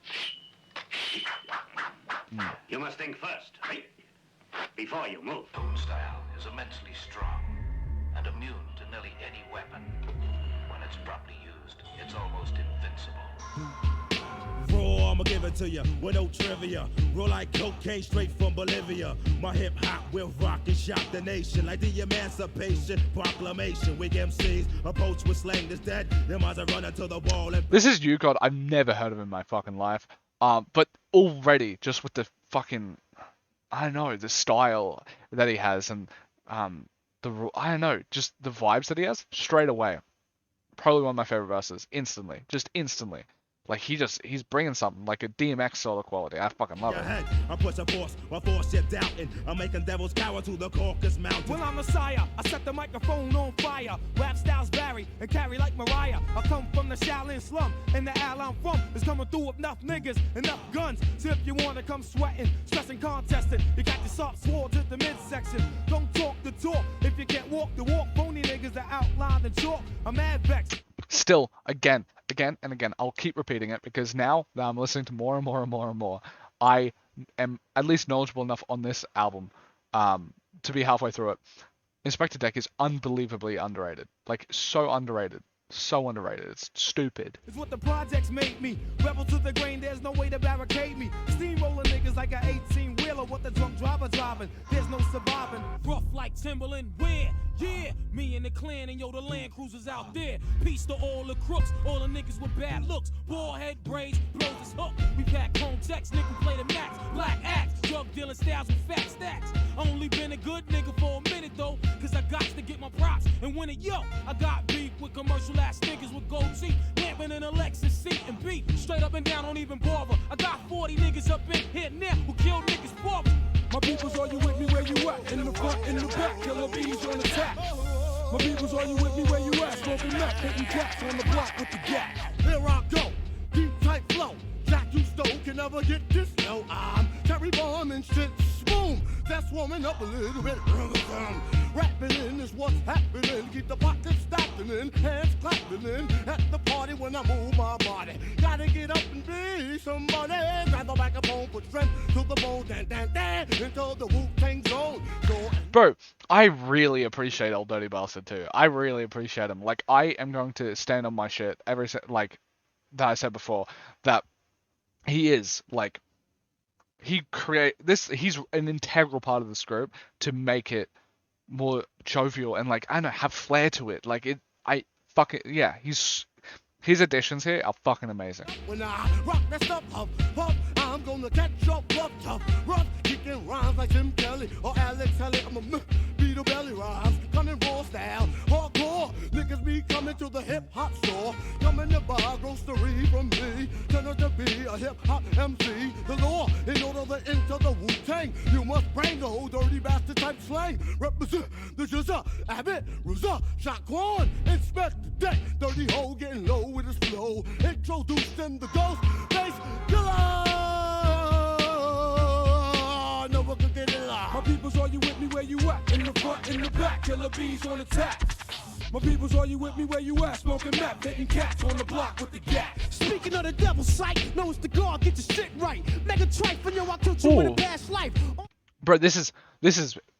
You must think first, right? Before you move. Tone style is immensely strong and immune to nearly any weapon. When it's properly used, it's almost invincible. Raw, I'ma give it to you with no trivia. Roll like cocaine straight from Bolivia. My hip hop will rock and shock the nation like the Emancipation Proclamation. Weak MCs approach with slang that's dead. Them eyes are running to the wall. And this is You God. I've never heard of him in my fucking life. But already just with the fucking, I don't know, the style that he has and I don't know, just the vibes that he has straight away. Probably one of my favorite verses. Instantly, just instantly. Like he's bringing something like a DMX sort of quality. I fucking love it. I'm pushing force, while force you're doubting. I'm making devils cower to the Caucasus Mountain. Well, I'm Messiah. I set the microphone on fire. Rap styles vary and carry like Mariah. I come from the Shaolin slum, and the alley I'm from is coming through with enough niggas, enough guns. So if you wanna come sweating, stressing, contesting, you got your soft swords at the midsection. Don't talk the talk if you can't walk the walk. Phony niggas that outline the chalk. I'm mad vexed. Still, again and again, I'll keep repeating it because now that I'm listening to more and more, I am at least knowledgeable enough on this album to be halfway through it. Inspector Deck is unbelievably underrated. Like, so underrated. So underrated. It's stupid. It's what the projects made me. Rebel to the grain, there's no way to barricade me. Steamroller niggas like an 18-wheeler. What the drunk driver driving, there's no surviving. Rough like Timberland, where? Yeah, me and the clan and yo, the Land Cruisers out there. Peace to all the crooks, all the niggas with bad looks. Bald head braids, blows his hook. We pack home checks, nigga play the max. Black axe, drug dealing styles with fat stacks. Only been a good nigga for a minute though, cause I got to get my props and win it. Yo, I got beef with commercial ass niggas with gold teeth, lamping in a Lexus seat and beat. Straight up and down, don't even bother. I got 40 niggas up in here now who killed niggas for me. My peoples, are you with me where you at? In the front, in the back, killer bees on attack. My peoples, are you with me where you at? Smoking meth, hitting cats on the block with the gap. Here I go, deep tight flow. Jack you stole can never get this low. I'm Terry Bomb and shit. Boom, that's warming up a little bit. Rapping in is what's happening. Keep the pockets stacking in, hands clapping in. At the party when I move my body. Gotta get up and be somebody. Grab the microphone, put strength to the bone. Dan, dan, dan, into the Wu-Tang zone. Bro, I really appreciate Old Dirty Bastard too. I really appreciate him. Like, I am going to stand on my shit like that I said before, that he is like, he's an integral part of this group to make it more jovial and like, I don't know, have flair to it. Like his additions here are fucking amazing. When I rock that stuff up, I'm gonna catch your bluff tough. Rough, kicking rhymes like Tim Kelly or Alex Haley. I'm a beat a belly rhymes, coming raw style, hardcore. Niggas be coming to the hip hop store, coming to buy grocery from me. Turn out to be a hip hop MC. The law, in order to enter the Wu-Tang, you must bring the old dirty bastard type slang. Represent the Jizza, Abbott, Ruza, Shaquan, Inspector Deck, dirty hoe getting low with his flow. Introduced in the ghost bass killer. No one can get it live. My peoples, are you with me where you at? In the front, in the back, killer bees on attack. My peoples, are you with me where you at? Smoking meth, hitting cats on the block with the gap. Speaking of the devil's sight, know it's the God, get your shit right. Mega tripe, and yo, I killed you in a past life. Bro, this is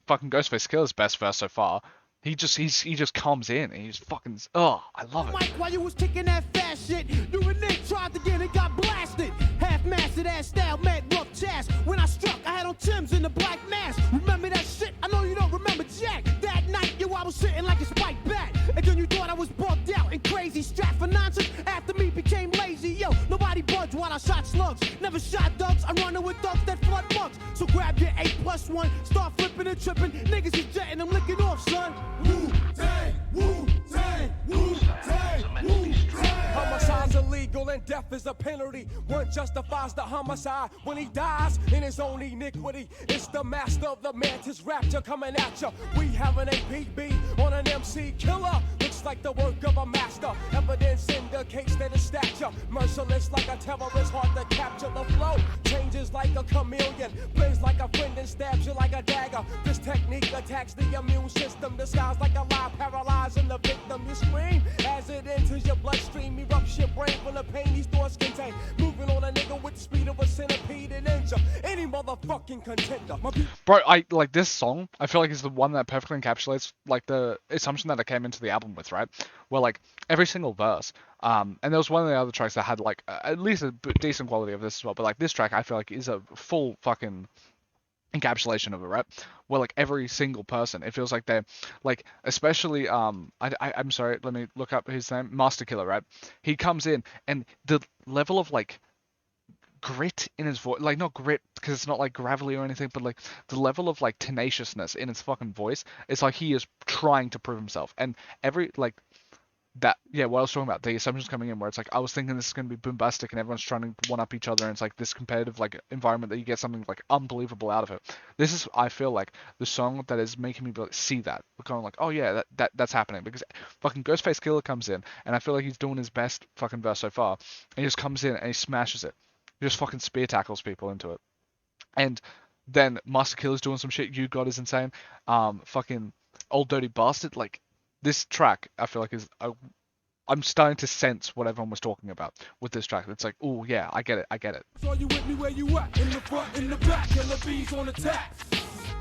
fucking Ghostface Killer's best verse so far. He just comes in and he just fucking, I love it. Mike, while you was kicking that fast shit, you and Nick tried to get it, got blasted. Half-mastered ass style, mad rough chest. When I struck, I had on Tim's in the black mask. Remember that shit? I know you don't remember Jack. That night, yo, I was sitting like a spiked bat. And then you thought I was bugged out and crazy. Strapped for nonsense, after me became lazy. Yo, nobody budged while I shot slugs. Never shot ducks, I'm running with ducks that flood mugs. So grab your 8+1, start flipping and tripping. Niggas is jetting, I'm licking off, son. Wu-Tang, Wu-Tang, Wu-Tang, Wu-Tang. Homicide's illegal and death is a penalty. One justifies the homicide when he dies in his own iniquity. It's the master of the mantis rapture coming at ya. We have an APB on an MC killer. Looks like the work of a master. Evidence indicates that his stature merciless like a terrorist, hard to capture. The flow changes like a chameleon, blends like a friend and stabs you like a dagger. This technique attacks the immune system, disguised like a lie, paralyzing the victim. You scream as it enters your bloodstream, erupts your brain full of pain these thoughts contain. Moving on a nigga with the speed of a centipede and injure any motherfucking contender. Bro, I like this song. I feel like it's the one that perfectly encapsulates like the assumption that I came into the album with, right? Where like every single verse, and there was one of the other tracks that had like at least a decent quality of this as well. But like this track, I feel like is a full fucking encapsulation of it, right? Where like every single person, it feels like they're like, especially I'm sorry, let me look up his name, Master Killer, right? He comes in and the level of like grit in his voice, like not grit because it's not like gravelly or anything, but like the level of like tenaciousness in his fucking voice, it's like he is trying to prove himself. And every like that, yeah, what I was talking about, the assumptions coming in where it's like I was thinking this is going to be bombastic and everyone's trying to one up each other and it's like this competitive like environment that you get something like unbelievable out of it. This is, I feel like, the song that is making me like, see that. We're going like, oh yeah, that's happening, because fucking Ghostface Killer comes in and I feel like he's doing his best fucking verse so far, and he just comes in and he smashes it. He just fucking spear tackles people into it. And then Master Killer's doing some shit. You God is insane. Fucking Old Dirty Bastard. Like, this track, I feel like is... I'm starting to sense what everyone was talking about with this track. It's like, oh yeah, I get it. So you with me where you at? In the front, in the back, killer bees on attack.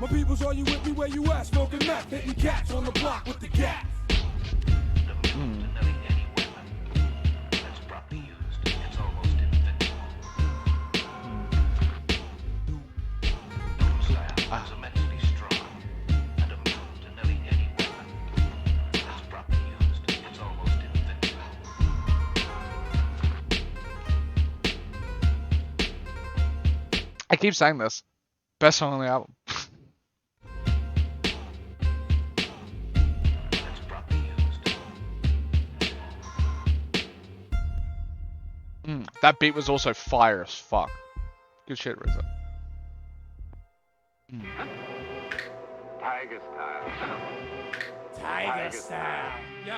My peoples, are you with me where you at? Smoking meth, hitting cats on the block with the gas. I keep saying this. Best song on the album. That beat was also fire as fuck. Good shit, RZA. Tiger style. Tiger style. Yo.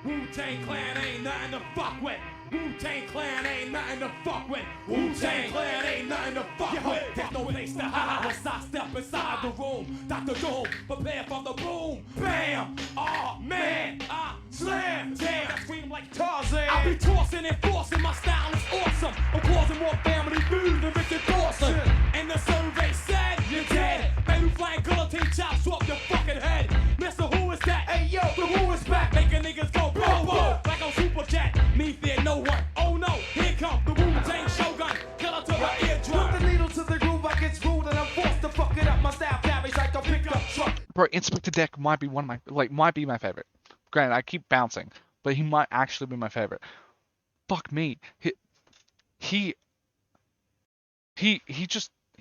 Wu-Tang Clan ain't nothing to fuck with. Wu-Tang Clan ain't nothing to fuck with. Wu-Tang Clan ain't nothing to fuck with. There's no place to hide once I step inside the room. Dr. Doom, prepare for the boom. Bam! Oh man! I slam! Damn! I scream like Tarzan. I be tossing and forcing. My style is awesome. I'm causing more family feud than Richard Dawson. And the survey said you're dead. Baby flying guillotine chops off your fucking head. Mister, who is that? Hey yo, the Wu is back. Making niggas go boom boom like on Super Jet. Me fear no one. Oh no, here come the Wu-Tang Shogun. Killer to the eardrum. Put the needle to the groove, I get rude and I'm forced to fuck it up. My style carries like a pickup truck. Bro, Inspector Deck might be one of my might be my favorite. Granted, I keep bouncing, but he might actually be my favorite. Fuck me, he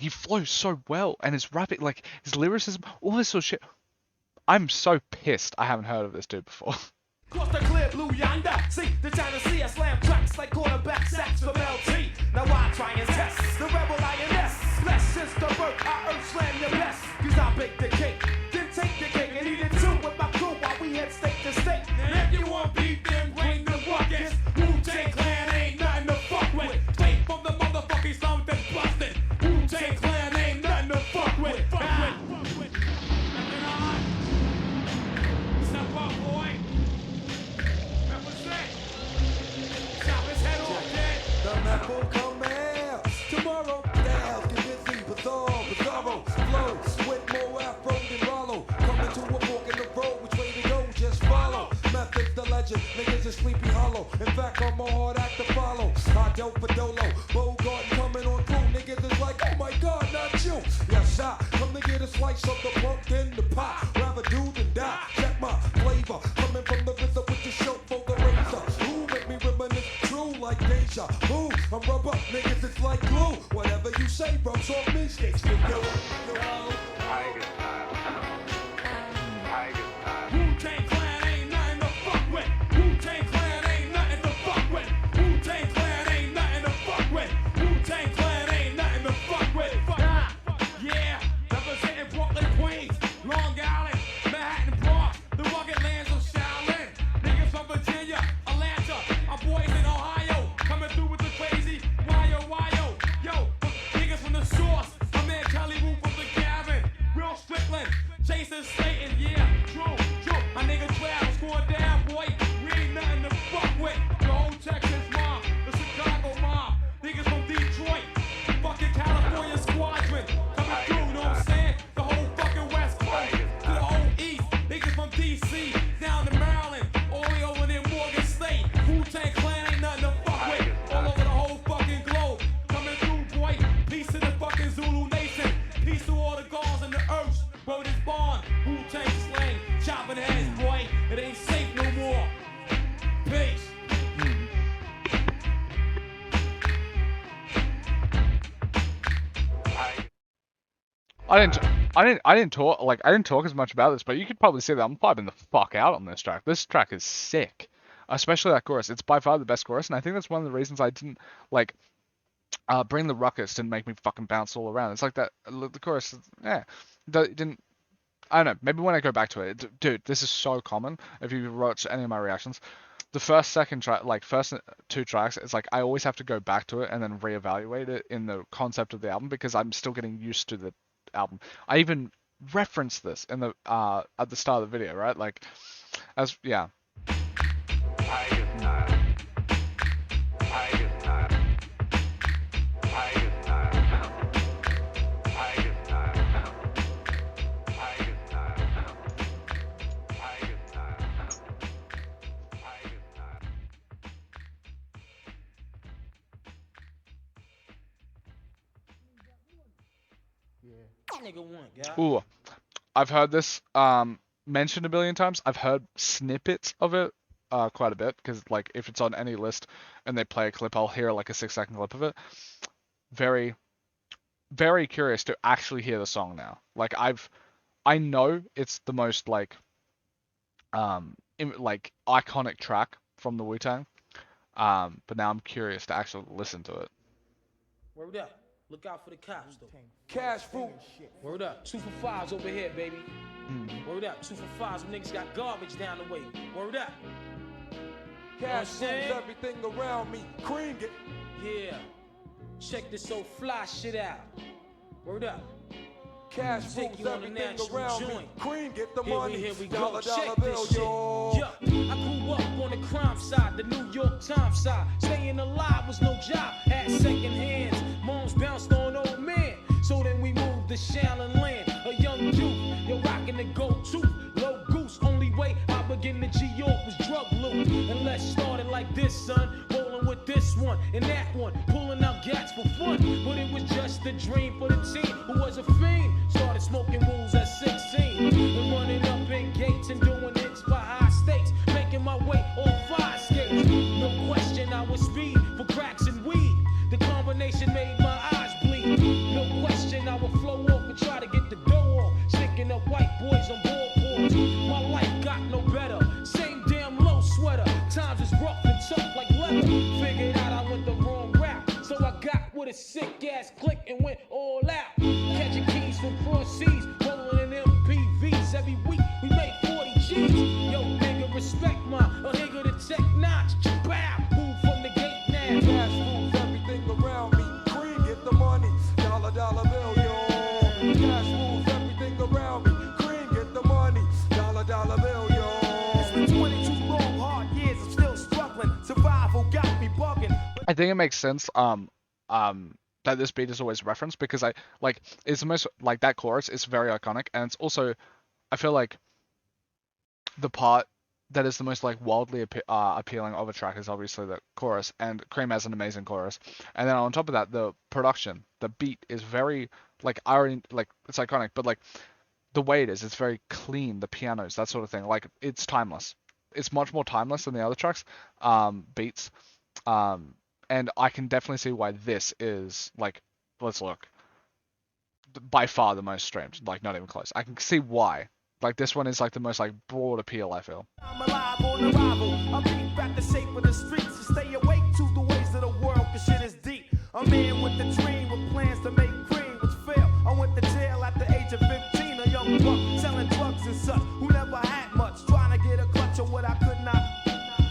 flows so well, and his rapping, like his lyricism, all this sort of shit. I'm so pissed I haven't heard of this dude before. Cross the clear blue yonder. See the China Sea, I slam tracks like quarterback sacks from LT. Now I try and test the rebel INS. Flesh since the birth, I earth slam your best. Cause I bake the cake, then take the cake and eat it too with my crew while we head state to state. Now if you want beef, then bring the buckets. Wu-Tang Clan ain't nothing to fuck with. Straight from the motherfucking slum that's busted. Wu-Tang Clan ain't nothing to fuck with. Step up, boy. The map will come out tomorrow. Styles get busy, bizarro, flows with more afro than Rollo. Coming to a fork in the road, which way to go? Just follow. Method's the legend, niggas is Sleepy Hollow. In fact, I'm a hard act to follow. I dope for Dolo, Bogart coming on through. Niggas is like, oh my God, not you. Yes, I come to get a slice of the pumpkin, the pot. Rather do than die. Check my flavor, coming from the RZA with the show for the razor. Who make me reminisce true like deja vu? I'm rubber, niggas, it's like glue. Whatever you say rubs off me, sticks to you. Tiger style. Tiger style. Wu-Tang Clan ain't nothing to fuck with. Wu-Tang Clan Wu-Tang slang, chopping heads, boy. It ain't safe no more. Peace. I didn't talk as much about this, but you could probably see that I'm vibing the fuck out on this track. This track is sick, especially that chorus. It's by far the best chorus, and I think that's one of the reasons I didn't like. Bring the Ruckus didn't make me fucking bounce all around. It's like that. The chorus, yeah, didn't. I don't know. Maybe when I go back to it, dude, this is so common. If you watch any of my reactions, the second track, like first two tracks, it's like I always have to go back to it and then reevaluate it in the concept of the album because I'm still getting used to the album. I even referenced this in the at the start of the video, right? Like, as yeah. Nigga won, guy. Ooh, I've heard this mentioned a billion times. I've heard snippets of it quite a bit because like if it's on any list and they play a clip, I'll hear like a 6-second clip of it. Very, very curious to actually hear the song now. Like I know it's the most like iconic track from the Wu-Tang, but now I'm curious to actually listen to it. Word up. Look out for the cops, though. Cash fruit. Word up. 2 for 5s over here, baby. Word up. 2 for 5s. Some niggas got garbage down the way. Word up. Cash rules everything around me. Cream it. Yeah. Check this so fly shit out. Word up. Cash rules everything around me. Cream get the money. Here we go. Dollar Check bill, this shit. yo. Yeah. I grew up on the crime side, the New York Times side. Staying alive was no job. Had second hands. Moms bounced on old man. So then we moved to Shaolin Land. A young youth, you're rocking the gold tooth. Low goose, only way I begin to G-York was drug loot. And let's start it like this, son. Rolling with this one and that one. Pulling out gats for fun. But it was just a dream for the teen who was a fiend. Started smoking wools at 16. And running up in gates and doing hits for high stakes. Making my way on 5 skates. No question I was speed for cracks and weed. The combination made my eyes bleed. No question I would flow off and try to get the dough off. Sticking up white boys on ballboards. My life got no better. Same damn low sweater. Times is rough and tough like leather. Figured out I went the wrong route. So I got with a sick ass click and went all out. Catching keys from cross seas. Rolling in MPVs. Every week we made 40 G's. Yo, nigga, respect my a nigga to tech notch. Bow. Move from the gate now. Cash rules everything around me. Cream get the money. Dollar bill, yo. Cash rules everything around me. Cream get the money. Dollar bill, yo. It's been 22 long, hard years. I'm still struggling. Survival got me bugging. I think it makes sense that this beat is always referenced because it's the most like that chorus is very iconic and it's also I feel like the part that is the most like wildly appealing of a track is obviously the chorus, and Cream has an amazing chorus, and then on top of that the production, the beat is very like it's iconic, but like the way it's very clean, the pianos, that sort of thing, like it's timeless. It's much more timeless than the other tracks beats. And I can definitely see why this is, like, let's look, by far the most streamed, like, not even close. I can see why. Like, this one is, like, the most, like, broad appeal, I feel. I'm alive on arrival. I beat back the shape of the streets to stay awake to the ways of the world, cause shit is deep. A man with a dream with plans to make cream, which failed. I went to jail at the age of 15, a young buck selling drugs and such, who never had much, trying to get a clutch of what I could not.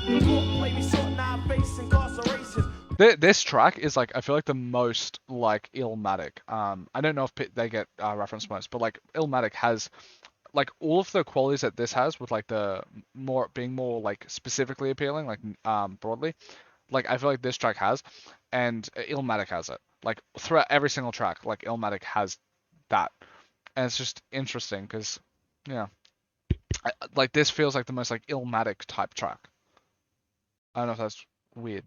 The court played me short, now I face incarceration. This track is like I feel like the most like Illmatic. I don't know if they get referenced most, but like Illmatic has like all of the qualities that this has with like the being more like specifically appealing, like broadly. Like I feel like this track has, and Illmatic has it. Like throughout every single track, like Illmatic has that, and it's just interesting because yeah, like this feels like the most like Illmatic type track. I don't know if that's weird.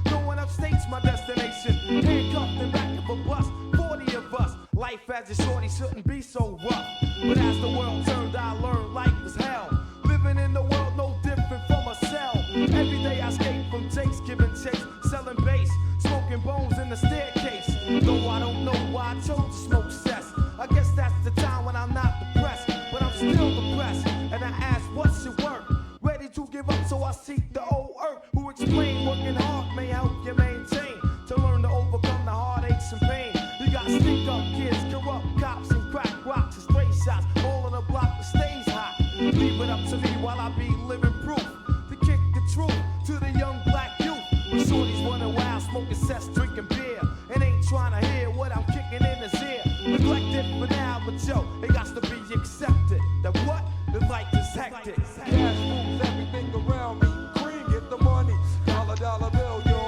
Going upstate's my destination. Handcuffed in back of a bus, 40 of us. Life as a shorty shouldn't be so rough. But as the world turned, I learned life was hell. Living in the world no different from a cell. Every day I escape from Jake's, giving chase, selling bass, smoking bones in the staircase. Though I don't know why I chose to smoke cess. I guess that's the time when I'm not depressed, but I'm still depressed. And I ask, what's your work? Ready to give up, so I seek the old earth who explain working hard may help you maintain. To learn to overcome the heartaches and pain. You got stick up kids, corrupt cops, and crack rocks and stray shots. All in a block that stays hot. Leave it up to me while I be living proof. To kick the truth to the young black youth. When shorties running wild, smoking cess, drinking beer. And ain't trying to hear what I'm kicking in his ear. Neglected for now, but yo, it got to be accepted. That what? The life is hectic. Cash moves everything around me. Green, get the money. Dollar, dollar bill, yo.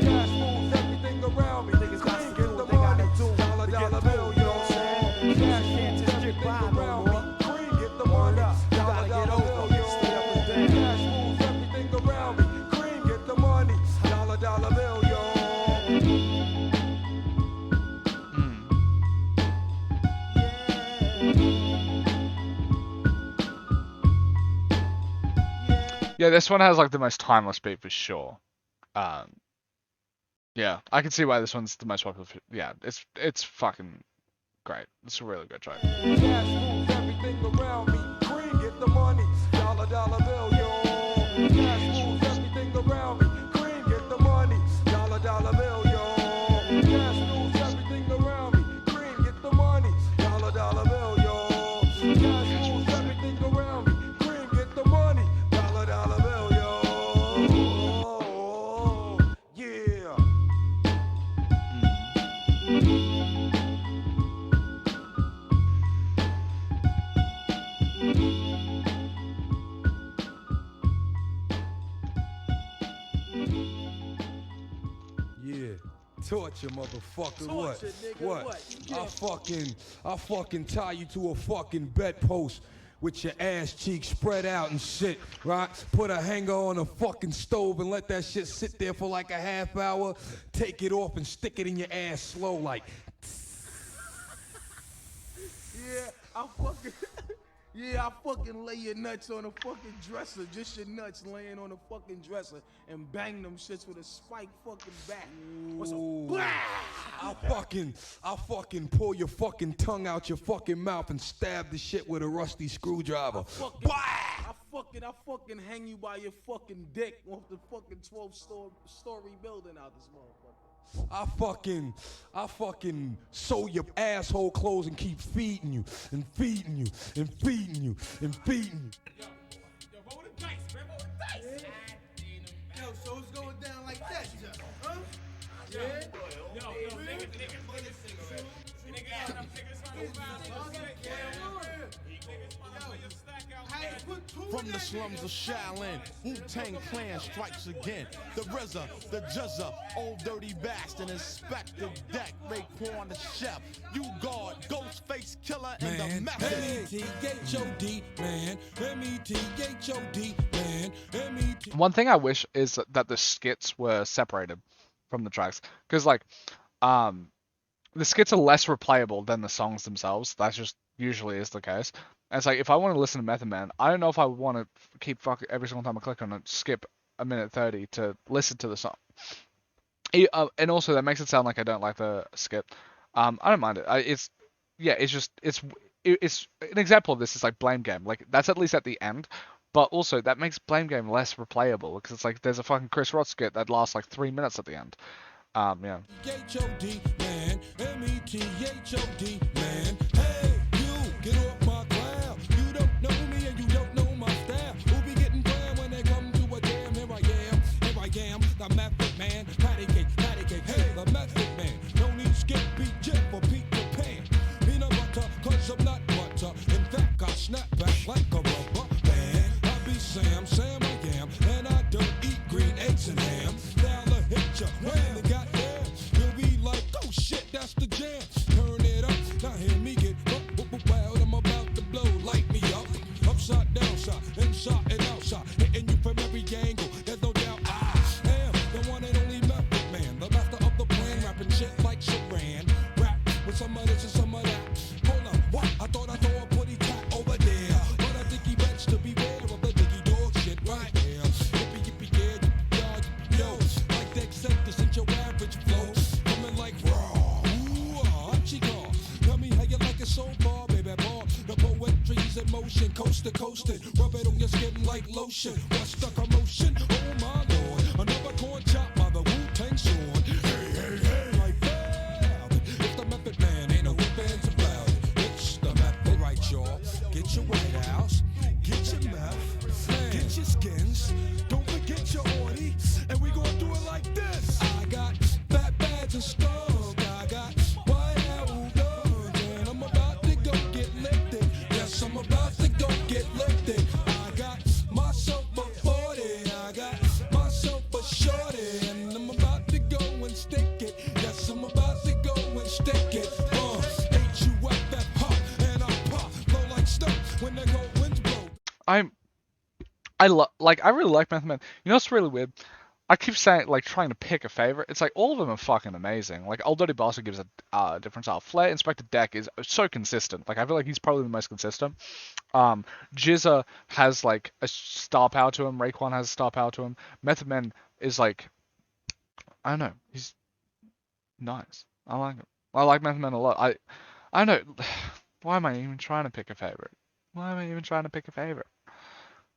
Cash moves everything around me. Niggas got to get the money. Dollar, dollar bill, yo. Cash can't just get by around me. Green, get the money. Dollar, dollar bill, yo. Cash moves everything around me. Green, get the money. Dollar, dollar bill, yo. Yeah, this one has like the most timeless beat for sure. Yeah, I can see why this one's the most popular. Yeah, it's fucking great. It's a really good track. Cash moves everything around me. Green, get the money. Dollar, dollar bill, yo. Cash moves everything around me. Green, get the money. Dollar, dollar bill, yo. Cash moves everything around me. Green, get the money. Dollar, dollar bill, yo. Cash moves everything around me. Green, get the money. Dollar, dollar bill, yo. Yeah. Yeah, torture, motherfucker. Torture, nigga, what? I fucking tie you to a fucking bedpost with your ass cheeks spread out and shit, right? Put a hanger on a fucking stove and let that shit sit there for like a half hour. Take it off and stick it in your ass slow like. Yeah, I fucking lay your nuts on a fucking dresser, just your nuts laying on a fucking dresser, and bang them shits with a spike fucking bat. What's I fucking pull your fucking tongue out your fucking mouth and stab the shit with a rusty screwdriver. I fucking hang you by your fucking dick off the fucking 12-story building out this motherfucker. I fucking sew your asshole clothes and keep feeding you and feeding you and feeding you and feeding you. Yo, roll the dice, man, roll the dice. Yo, so it's going down like that, huh? Yeah. Yo, nigga, From the slums of Shaolin, Wu-Tang Clan strikes again. The RZA, the Juzza, old dirty bastard, Inspector Deck, Raekwon the Chef, you guard, Ghostface Killer, and the Method. M-E-T-H-O-D, man. M-E-T-H-O-D, man. M-E-T. One thing I wish is that the skits were separated from the tracks, because like, the skits are less replayable than the songs themselves. That's just usually is the case. And it's like, if I want to listen to Method Man, I don't know if I want to keep fucking every single time I click on it, skip a minute 30 to listen to the song. And also that makes it sound like I don't like the skip. I don't mind it. It's an example of this is like Blame Game. Like that's at least at the end, but also that makes Blame Game less replayable because it's like there's a fucking Chris Rock skit that lasts like 3 minutes at the end. Yeah. H-O-D, man. M-E-T-H-O-D, man. Hey, you, get off my cloud. You don't know me and you don't know my style. Who be getting planned when they come to a jam? Here I am, the Method Man. Patty cake, hey, the Method Man. Don't need skip, beat, jet for Peter Pan. Peanut butter, cause I'm not butter. In fact, I snap back like a rubber band. I be Sam I am, and I don't eat green eggs and ham. Now the hit ya, when they got there, you'll be like, oh shit, that's the jam. Turn it up, now hear me get so far, baby, boy. The poetry's in motion, coast to coastin'. Rub it on your skin like lotion. What's the commotion? Oh my lord, another corn chop by the Wu-Tang sword. Hey, hey, hey, like that. It's the Method Man, ain't no whip-ins about it. It's the method, right, y'all? Get your White House, get your meth, get your skins. Don't forget your orty, and we gon' do it like this. I got fat bags and stuff. I got White House guns, and I'm about to go get lifted. Yes, I'm about to go get lifted. I got myself a 40, I got myself a shorty, and I'm about to go and stick it. Yes, I'm about to go and stick it. H-U-F-F, hop, and I pop, blow like snow when the cold winds blow. I really like Method Man. You know what's really weird? I keep saying, like, trying to pick a favorite. It's like all of them are fucking amazing. Like, Old Dirty Bastard gives a different style. Flair Inspector Deck is so consistent. Like, I feel like he's probably the most consistent. Jizza has like a star power to him. Raekwon has a star power to him. Method Man is like, I don't know. He's nice. I like him. I like Method Man a lot. I don't know. Why am I even trying to pick a favorite? Why am I even trying to pick a favorite?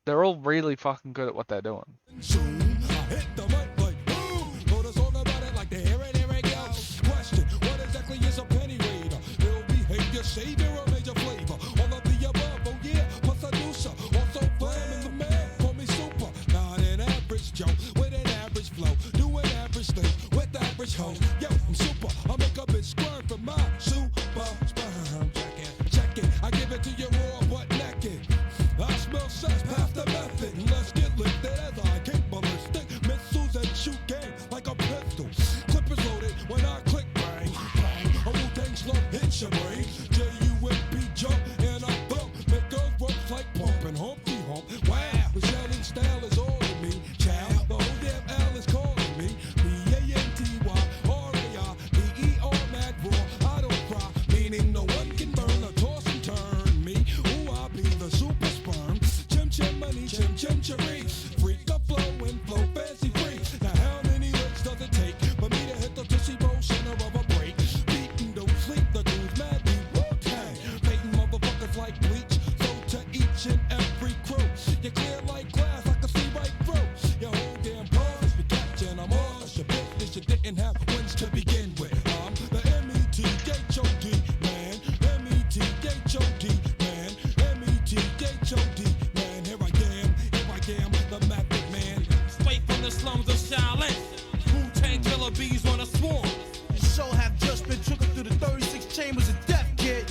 They're all really fucking good at what they're doing. Soon, I hit the mic like boom. Wrote a song about it like the here it goes. Question, what exactly is a penny raider? Ill behavior, savior, or major flavor? All of the above, oh yeah, plus I do so. Also flamming the man, call me super. Not an average Joe, with an average flow. Doing average things with average hoes. Yo, I'm super, I make a bitch squirm for my super sperm. Check it, I give it to you raw but naked. I smell sex, pass the method. Let's get lifted as I kick ballistic missiles and shoot game like a pistol. Clip is loaded when I click bang, bang. A Wu-Tang slow hits your brain. J-U-M-P jump and I thump. Make girls work like pumping Humpty Hump. Wow, the shouting style is all in me. Child, the whole damn L is calling me. B-A-N-T-Y-R-A-I-B-E-R mad raw. I don't cry, meaning no one can burn or toss and turn me. Ooh, I be the super sperm. Chim-chim-money, chim-chim-cheree. Freak up flow and flow fancy free. Now how many licks does it take for me to hit the Tootsie Roll center of a break? Beatin' don't sleep, the dudes mad deep. Wu-Tang, painting motherfuckers like bleach. So to each and every crew, you clear like glass, I can see right through. Your whole damn pause be catching, I'm all your business. You didn't have wins to begin with. I'm the METHOD man, METHOD man, METHOD man. Here I am, the Method Man. Straight from the slums of Shaolin. Wu-Tang killer bees on a swarm. Your soul have just been trickled through the 36 chambers of death, kid.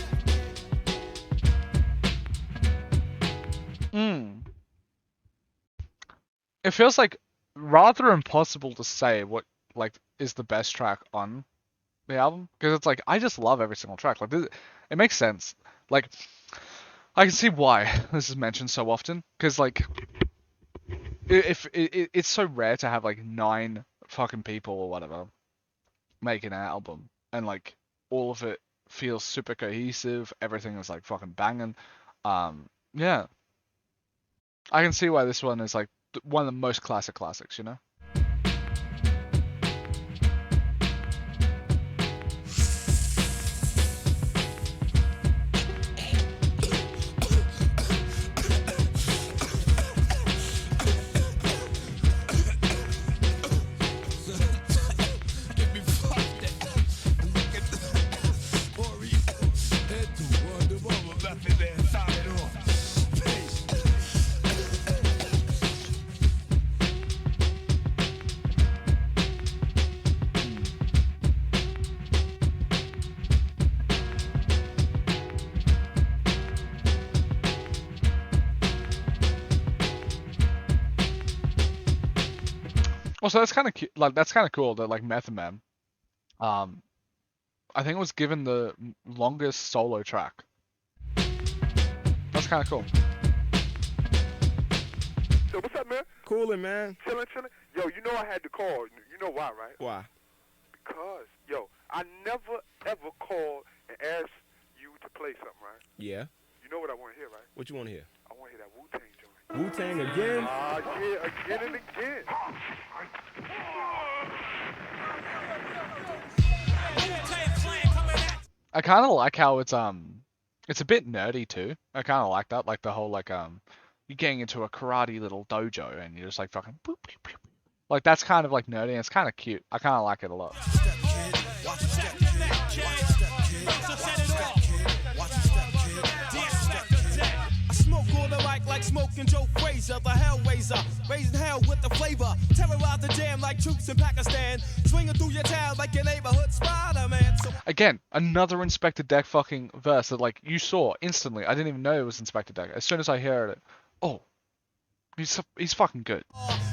It feels like rather impossible to say what like is the best track on the album, because it's like I just love every single track. Like it makes sense. Like I can see why this is mentioned so often, because like if it's so rare to have like 9 fucking people or whatever making an album, and like all of it feels super cohesive. Everything is like fucking banging. Yeah, I can see why this one is like one of the most classics, you know? Well, so that's kind of like that's kind of cool that like Method Man, I think it was given the longest solo track. That's kind of cool. So what's up, man? Coolin', man. Chillin'. Yo, you know I had to call. You know why, right? Why? Because, yo, I never ever called and asked you to play something, right? Yeah. You know what I want to hear, right? What you want to hear? I want to hear that Wu-Tang joint. Wu-Tang again? Yeah, again and again. I kind of like how it's It's a bit nerdy too. I kind of like that, like the whole like you're getting into a karate little dojo and you're just like fucking boop, boop, boop. Like that's kind of like nerdy and it's kind of cute. I kind of like it a lot. Smoke on the mic like smoking Joe Frazier, the Hellraiser, raising hell with the flavor. Terrorize the jam like troops in Pakistan, swinging through your town like your neighborhood Spider-Man. Again, another Inspector Deck fucking verse that like you saw instantly. I didn't even know it was Inspector Deck. As soon as I heard it, oh, he's fucking good.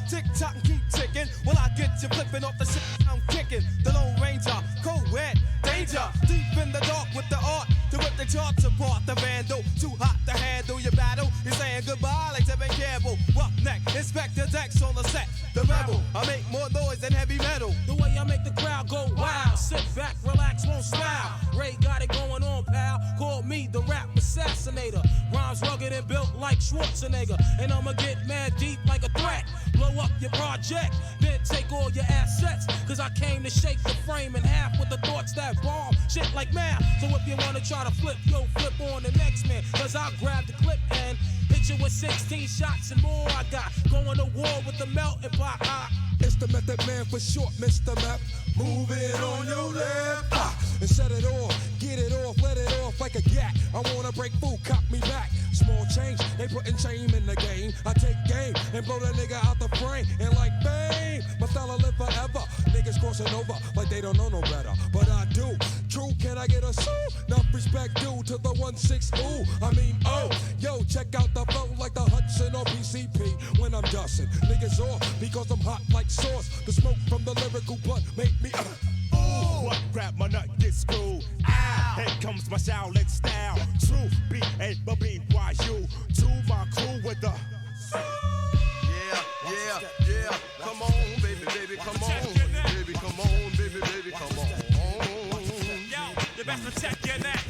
Tick tock and keep ticking. Well, I get you flipping off the shit I'm kicking. The Lone Ranger, co-ed, danger. Deep in the dark with the art to rip the charts apart. The vandal, too hot to handle your battle. You're saying goodbye like Tevin Campbell. Roughneck, Inspector Deck's on the set. The rebel, I make more noise than heavy metal. The way I make the crowd go wild. Sit back, relax, won't smile. Ray got it going on, pal. Call me the rap assassinator. Rhymes rugged and built like Schwarzenegger. And I'ma get mad deep like a threat. Blow up your project, then take all your assets. Cause I came to shake the frame in half with the thoughts that bomb shit like math. So if you wanna try to flip, yo, flip on the next man. Cause I'll grab the clip and hit you with 16 shots and more. I got going to war with the melting pot. It's the Method Man for short, Mr. Map. Move it on your left. And set it off, get it off, let it off like a gat. I wanna break food, cop me back. Small change, they putting shame in the game. I take game and blow that nigga out the frame. And like bang, my style will live forever. Niggas crossing over like they don't know no better. But I do. True, can I get a sue? Enough respect due to the 1-6 ooh. I mean, oh, yo, check out the flow like the Hudson or PCP when I'm dusting. Niggas off because I'm hot like sauce. The smoke from the lyrical blunt make me Ooh, what rap my nut get screwed? Ow. Here comes my Shaolin style. True B-A-B-Y-U. To my crew with the. Yeah. Come on, baby, come on. Baby, come on, baby, come on. Yo, you best to check your neck.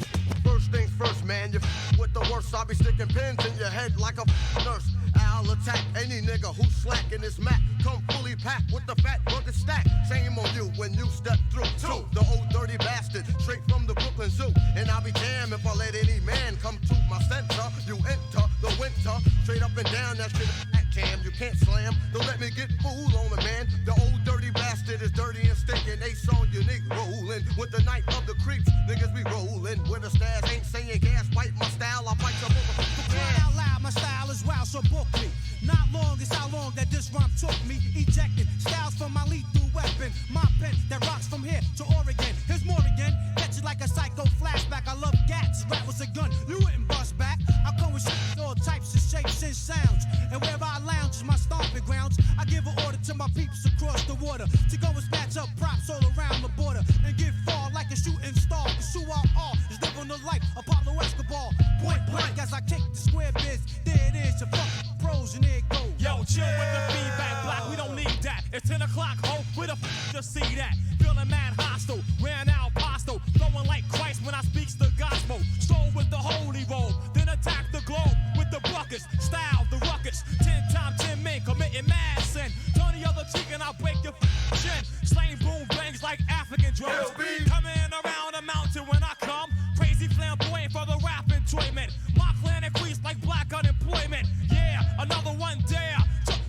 First things first, man, you with the worst. I'll be sticking pins in your head like a nurse. I'll attack any nigga who's slacking this Mac. Come fully packed with the fat rugged stack. Shame on you when you step through. Two, the old dirty bastard, straight from the Brooklyn Zoo. And I'll be damned if I let any man come to my center. You enter the winter, straight up and down that shit. Cam, you can't slam. Don't let me get fooled on the man. The old dirty bastard is dirty and stinking. Ace on unique rolling with the night of the creeps. Niggas be rolling with the stairs. Ain't saying gas, bite my style. I bite your Crying out loud, my style is wild, so book me. Not long is how long that this rhyme took me. Ejecting styles from my lethal weapon. My pen that rocks from here to Oregon. Here's more again. Catch it like a psycho flashback. I love gats. Rap was a gun. You wouldn't bust back. I come with all types of shapes and sounds. And wherever I lounge is my stomping grounds. I give an order to my peeps across the water to go and snatch up props all around the border and get far like a shooting star. Cause who I are is living the life Apollo Escobar. Point blank as I kick the square biz. There it is, your fucking pros and there it goes. Yo, chill with the feedback block, we don't need that. It's 10 o'clock, ho, where the f to see that? Feeling mad hostile, ran out pasto, flowing like Christ when I speaks the gospel. Stroll with the holy roll, then attack the globe with the buckets. Style the ruckus, 10 times 10 men committing mad sin. Turn the other cheek and I'll break your chin. Slang boom bangs like African drums. Coming around a mountain when I come. Crazy flamboyant for the rap enjoyment. My clan increased like black unemployment. Yeah, another one dare.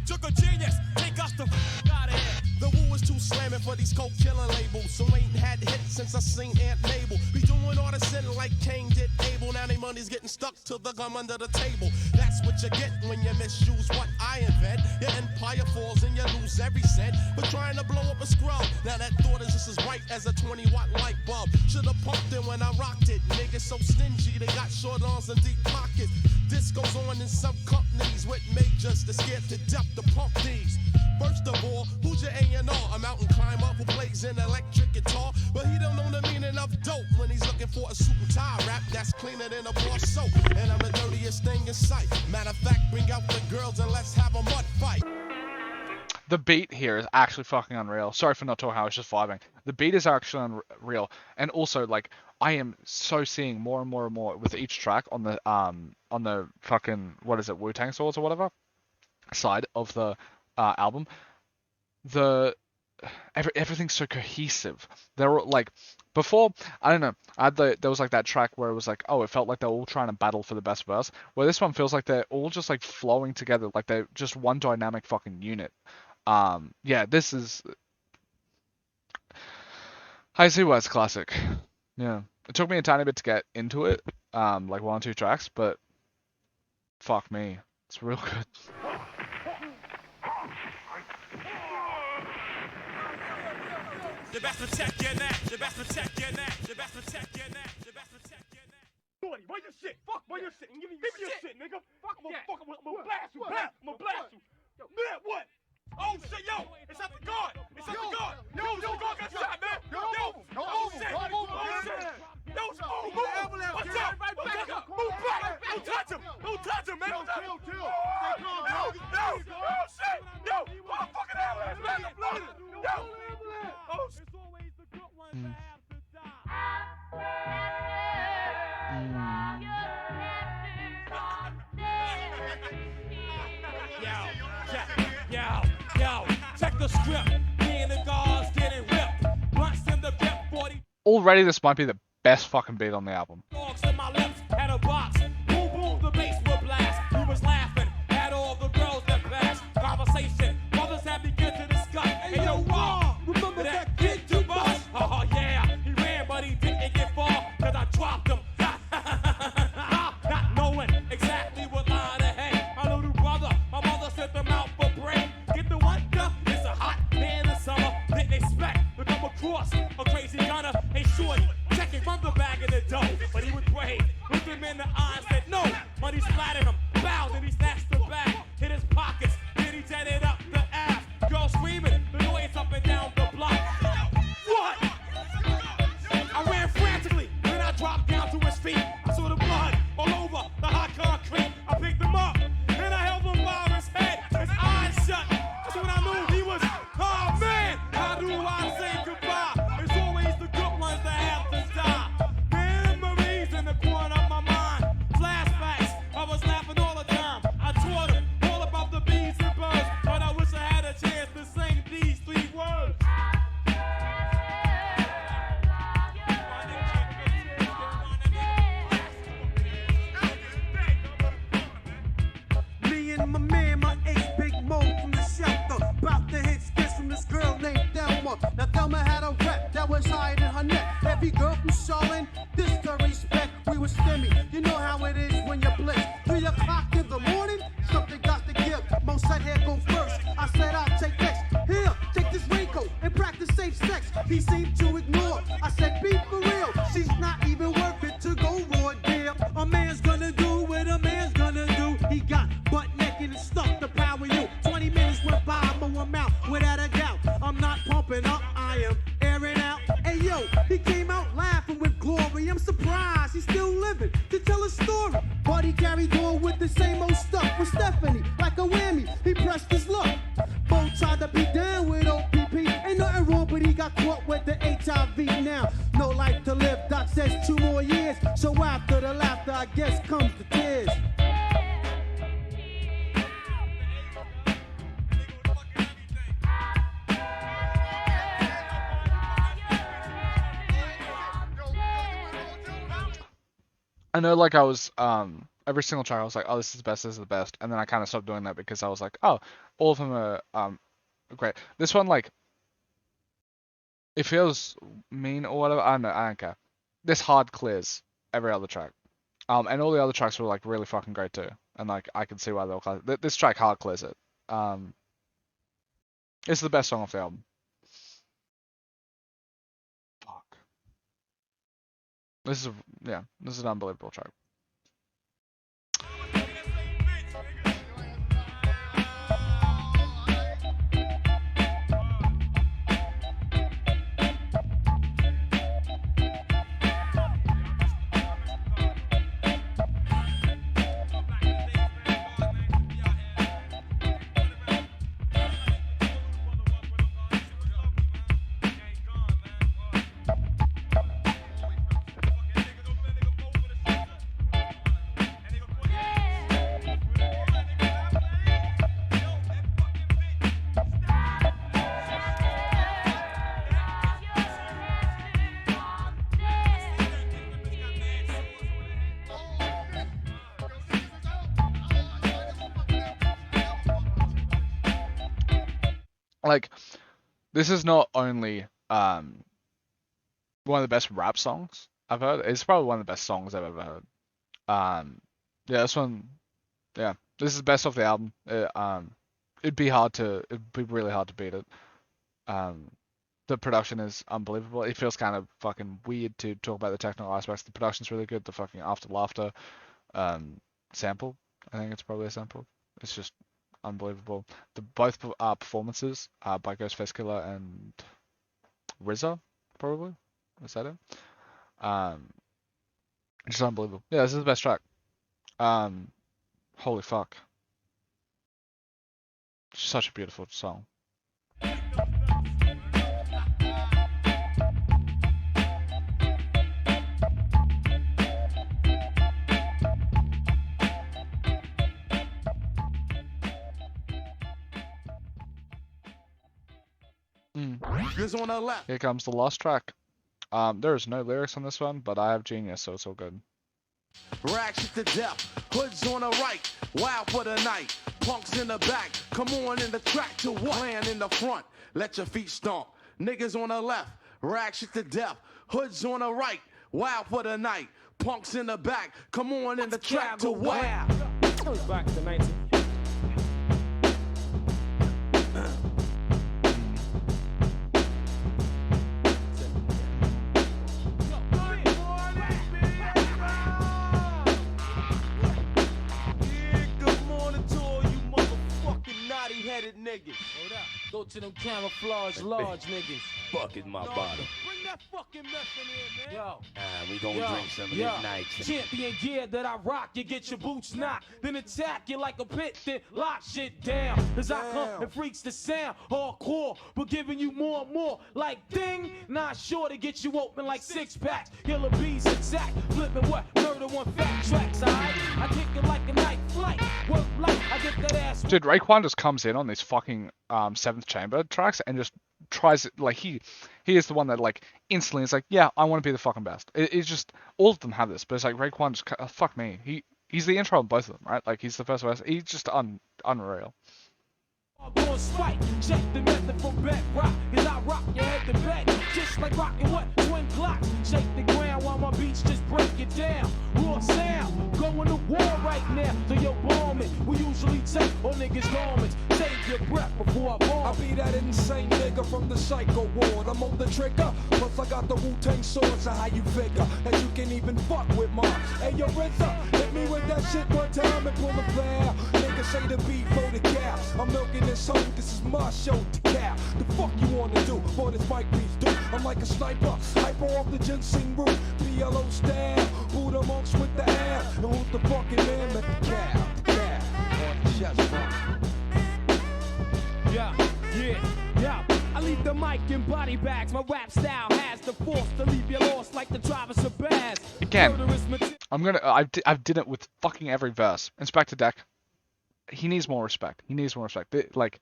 Took a genius, take us the out of here. The Wu is too slamming for these coke killing labels. So ain't had hits since I seen Aunt Mabel. Be doing all the sin like Cain did Abel. Now they money's getting stuck to the gum under the table. That's what you get when you misuse what I invent. Your empire falls and you lose every cent. But trying to blow up a scrub. Now that thought is just as bright as a 20-watt light bulb. Should've pumped it when I rocked it. Niggas so stingy, they got short arms and deep pockets. This goes on in some companies with majors that scared to death to pump these. First of all, who's your A&R? I'm out and climb up who plays an electric guitar, but he don't know the meaning of dope when he's looking for a suit and tie rap that's cleaner than a bar soap. And I'm the dirtiest thing in sight. Matter of fact, bring out the girls and let's have a mud fight. The beat here is actually fucking unreal. Sorry for not talking, I was just vibing. The beat is actually unreal. And also, like, I am so seeing more and more and more with each track on the fucking, what is it, Wu-Tang Swords or whatever side of the album. Everything's so cohesive. They're like Before, I don't know, there was like that track where it was like, oh, it felt like they're all trying to battle for the best verse, where this one feels like they're all just like flowing together, like they're just one dynamic fucking unit. Yeah, this is... I see why it's classic. Yeah. It took me a tiny bit to get into it, like 1 or 2 tracks, but fuck me, it's real good. The best protect your neck. The best protect your neck. The best protect your neck. The best protect your neck. Boy, where your shit? Fuck, where your shit? Give me your shit, nigga. Fuck, I'm gonna blast you. I'm gonna blast you. Yo, man, what? Oh shit, yo, it's at the guard. It's at the guard. Yo, the guard got shot, man. Yo, oh shit. Yo, move. What's up? Move back. Don't touch him. Don't touch him, man. Don't touch him. Oh shit. Yo, motherfucking ambulance, man. I'm bleeding. Yo. Oh shit. It's always the good ones that have to Yo, check the script. Me and the guards getting ripped. Blunts in the grip, 40 Already, this might be the best fucking beat on the album. dogs in my lips, had a box. Boom, boom, the bass would blast. We was laughing at all the girls that passed. Conversation, brothers had begun to discuss. Hey, yo, Raw, remember that kid to bust? Oh, yeah, he ran, but he didn't get far, cause I dropped him. Not knowing exactly what line to hang. My little brother, my mother sent them out for break. Get the wonder, it's a hot day in the summer. Didn't expect to come across a crazy gunner. Hey, shorty, checking from the bag of the dough. But he was brave, looked him in the eye and said no. Money splattered him, bowed, and he snatched the bag. Hit his pockets, then he jetted up the ass. Girl screaming, the noise up and down the block. What? I ran frantically, then I dropped down to his feet. I saw the blood all over the hot concrete. I picked him up, and I held him by his head, his eyes shut. That's when I knew he was, oh man, how do I say goodbye? It's always the good ones that have to die. Memories in the corner of my mind, flashbacks, I was laughing all the time. I taught him all about the bees and birds, but I wish I had a chance to sing these 3 words. Me and my man, my ex Big Mo from the shelter, bout to hit skits from this girl named Thelma. Now Thelma had a rep that was higher than her neck. Every girl from Charlotte, this to respect. We was stimmy, you know how it is when you're blitz. 3 o'clock in the morning, something got to give. Mo said, here go first. I said, I'll take next. Here, take this raincoat and practice safe sex. He seemed to ignore. I said, be for real. She's not even worth it to go raw deal. A man's gonna do what a man's gonna do. He got butt naked and stuck to power you. 20 minutes went by, I'm out without a doubt. I'm not pumping up, I am airing out. Hey yo, he came out laughing with glory. I'm surprised he's still living to tell a story. But he carried on with the same old stuff with Stephanie, like a whammy. He pressed his luck. Both tried to be down with OPP. Ain't nothing wrong, but he got caught with the HIV now. No life to live, Doc says 2 more years. So after the laughter, I guess comes the tears. I know, like, I was, every single track I was like, oh, this is the best, and then I kind of stopped doing that because I was like, oh, all of them are, great. This one, like, it feels mean or whatever, I don't know, I don't care. This hard clears every other track. And all the other tracks were, like, really fucking great too, and, like, I can see why they were classic. This track hard clears it. It's the best song off the album. This is an unbelievable track. like, this is not only one of the best rap songs I've heard. It's probably one of the best songs I've ever heard. Yeah, this one, yeah, this is the best off the album. It'd be really hard to beat it. The production is unbelievable. It feels kind of fucking weird to talk about the technical aspects. The production's really good. The fucking After Laughter sample, I think it's probably a sample. It's just unbelievable. Both performances by Ghostface Killer and RZA, probably. Is that it? Just unbelievable. Yeah, this is the best track. Holy fuck. Such a beautiful song. On the left. Here comes the last track. There is no lyrics on this one, but I have Genius, so it's all good. Rags to death, hoods on the right, wild for the night, punks in the back, come on in the track to what? Clan in the front, let your feet stomp. Niggas on the left, rags to death, hoods on the right, wild for the night, punks in the back, come on in the track to what? Back to 19. Niggas. Hold up. Go to them camouflage large niggas. Fuck is my bottle. Bring that fucking mess in here, man. Yo. We gonna drink some of this night. Champion gear that I rock, you get your boots knocked. Then attack you like a pit, then lock shit down. Cause I come and freaks the sound. Hardcore, but giving you more and more. Like ding, not sure to get you open like 6 packs. Killer bees attack, flipping what? Murder one fat tracks, alright? I kick it like a night flight. Work light, I get that ass. Dude, Raekwon just comes in on these fucking 7th Chamber tracks and just tries it. Like he is the one that like instantly is like, yeah, I want to be the fucking best. It's just all of them have this, but it's like Raekwon just fuck me. He's the intro on both of them, right? Like he's the first verse. He's just unreal. Going spike, check the method from bedrock, cause I rock your head to bed, just like rocking what? Twin clocks, shake the ground while my beats just break it down, raw sound, going to war right now, so you're bombing, we usually take all niggas' garments, save your breath before I bomb. I'll be that insane nigga from the psycho ward, I'm on the trigger, plus I got the Wu-Tang sword, so how you figure, that you can even fuck with mine, hey yo RZA, hit me with that shit one time and pull the flare, niggas say the beat for the cow, I'm milking this hoe, this is my show to cow. The fuck you wanna do? What this mic piece do? I'm like a sniper, hyper off the ginseng root. PLO style, Buddha monks with the air. And who's the fucking man with the cow? The cow on the chest front. Yeah. I leave the mic in body bags. My rap style has the force to leave you lost like the drivers of Bass. Again, I did it with fucking every verse. Inspector Deck. He needs more respect. Like,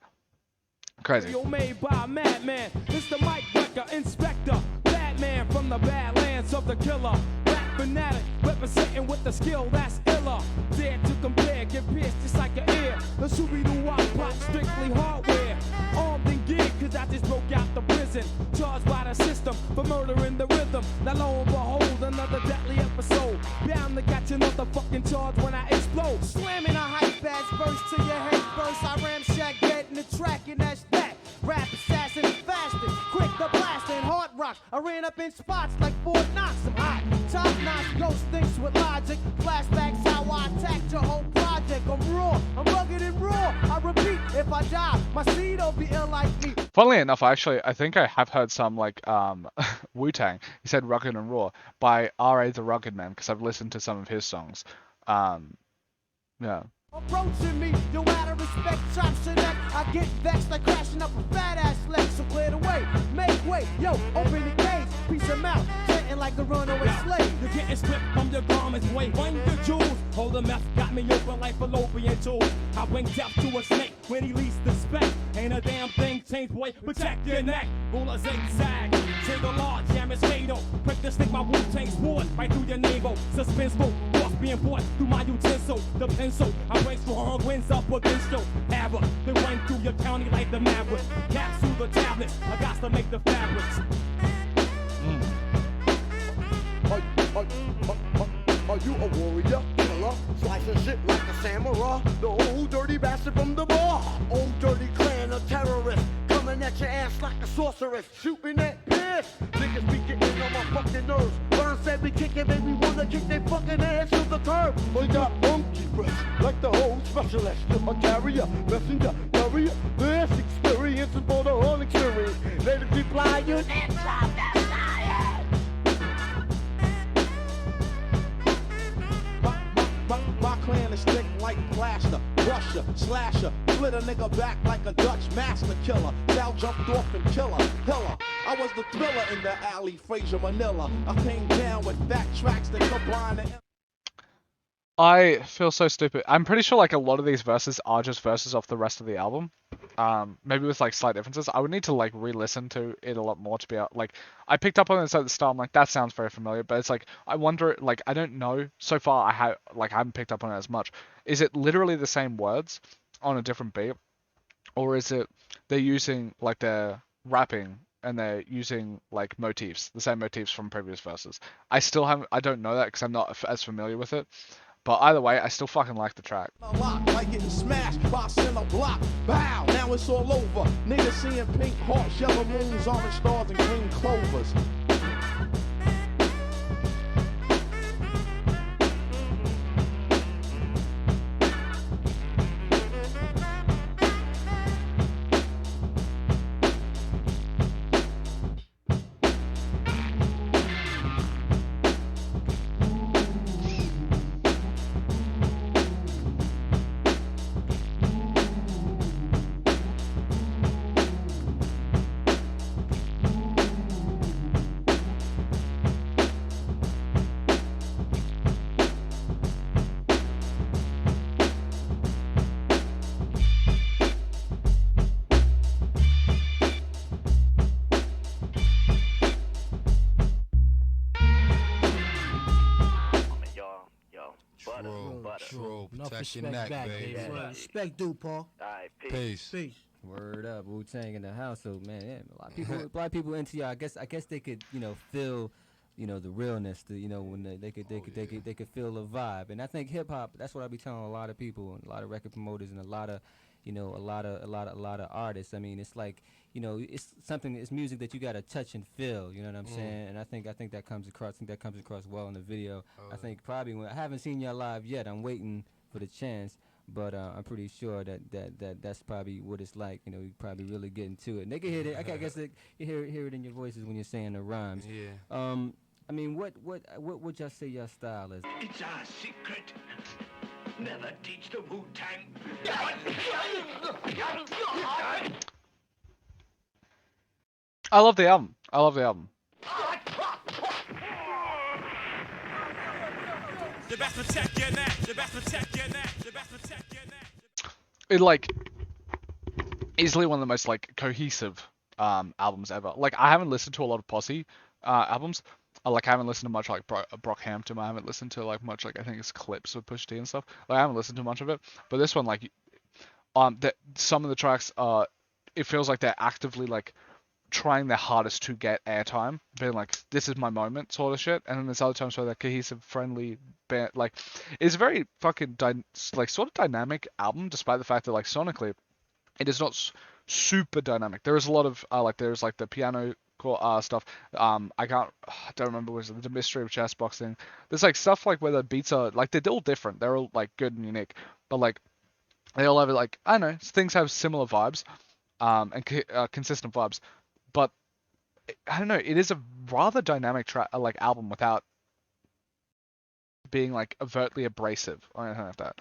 crazy. You're made by a madman. It's the mic wrecker, inspector. Batman from the badlands of the killer. Rap fanatic, representing with the skill that's iller. Dare to compare, get pierced just like your ear. The Scooby-Doo watch pop, strictly hardware. Armed and geared, cause I just broke out the prison. Charged by the system for murdering the rhythm. Now lo and behold, another deadly episode. Bound to catch another fucking charge when I explode. Slamming a hype ass verse to your head first. I ramshack dead in the track and that's that. Rap assassin, fasting, quick the blasting, hard rock. I ran up in spots like Fort Knox. I'm hot, top notch, ghost thinks with logic. Flashbacks how I attacked your whole project. I'm raw, I'm rugged and raw. I repeat, if I die, my seed'll be ill like me. Funnily enough, I think I have heard some like Wu-Tang. He said rugged and raw by R.A. the Rugged Man because I've listened to some of his songs. Yeah. Approaching me, no matter respect, chops your neck. I get vexed like crashing up a fat ass leg. So clear the way, make way, yo, open the gates, piece of mouth, jetting like a runaway slave. You're getting stripped from your garments, wait, when your jewels. Hold the mouth, got me open like fallopian tubes. I bring death to a snake when he least expect. Ain't a damn thing changed, boy, protect your neck. Rule a zigzag, trigger large, jam is fatal. Quick to stick my Wu-Tang sword right through your navel. Suspenseful, force being brought through my utensil. The pencil, I break strong winds up against your hammer. Then run through your county like the maverick. Caps you a warrior, killer, slicing shit like a samurai? The old dirty bastard from the bar. Old dirty clan of terrorists, coming at your ass like a sorceress, shooting at piss. Niggas be getting on my fucking nerves. Learn said we kick it, baby, wanna kick their fucking ass to the curb. We got monkey breath, like the whole specialist. A carrier, messenger, carrier. This experience is for the whole experience. Let it reply, you need some My clan is thick like plaster, brusher, slasher, split a nigga back like a Dutch master killer. Sal jumped off and killer, hiller. I was the thriller in the alley, Fraser Manila. I came down with fat tracks that combine the... I feel so stupid. I'm pretty sure like a lot of these verses are just verses off the rest of the album. Maybe with like slight differences. I would need to like re-listen to it a lot more to be able, like, I picked up on it at the start. I'm like, that sounds very familiar, but it's like I wonder, like, I don't know. So far, I haven't picked up on it as much. Is it literally the same words on a different beat, or is it they're using like they're rapping and they're using like motifs, the same motifs from previous verses? I don't know that because I'm not as familiar with it. But either way, I still fucking like the track. Like getting smashed by center block. Bow, now it's all over. Niggas seeing pink hearts, yellow moons, orange stars, and green clovers. Protect your neck, baby. Respect due, Paul. Alright, Peace. Peace. Word up, Wu-Tang in the house. So man, yeah, a lot of people into y'all. I guess they could, feel, the realness. When they could feel the vibe. And I think hip hop. That's what I be telling a lot of people, and a lot of record promoters, and a lot of artists. I mean, it's like, it's something. It's music that you gotta touch and feel. You know what I'm saying? And I think that comes across. I think that comes across well in the video. I think probably when I haven't seen y'all live yet. I'm waiting for the chance. But I'm pretty sure that's probably what it's like. You probably really get into it. And they can hear it. I guess you hear it in your voices when you're saying the rhymes. Yeah. I mean, what would y'all say your style is? It's our secret. Never teach the Wu-Tang. I love the album. The best protect your neck. The best protect your neck. The best protect your neck. It like easily one of the most like cohesive albums ever. Like I haven't listened to a lot of Posse albums. I haven't listened to much like Brockhampton. I haven't listened to like much like I think it's Clips with Push T and stuff. Like I haven't listened to much of it. But this one like some of the tracks it feels like they're actively like trying their hardest to get airtime, being like, this is my moment sort of shit. And then there's other times where they're cohesive, friendly band. Like it's a very fucking sort of dynamic album, despite the fact that like sonically it is not super dynamic. There is a lot of there's like the piano stuff. I don't remember, was it the Mystery of Chess Boxing? There's like stuff like where the beats are like they're all different. They're all like good and unique, but like they all have like, I don't know, things have similar vibes and consistent vibes. But I don't know, it is a rather dynamic like album without being like overtly abrasive or anything like that.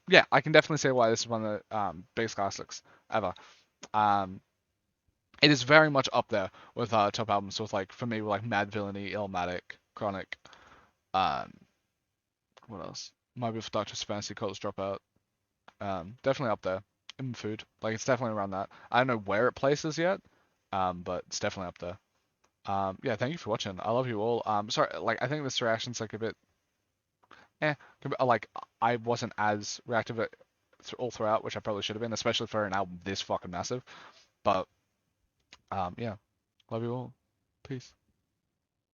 Yeah, I can definitely say why this is one of the biggest classics ever. It is very much up there with top albums with like, for me, like Mad Villainy, Illmatic, Chronic. What else? Might be for Doctor's Fantasy, College Dropout. Definitely up there. In Food, like it's definitely around that. I don't know where it places yet. But it's definitely up there. Yeah, thank you for watching. I love you all. Sorry, like I think this reaction's like a bit, like I wasn't as reactive all throughout, which I probably should have been, especially for an album this fucking massive. But yeah, love you all. Peace.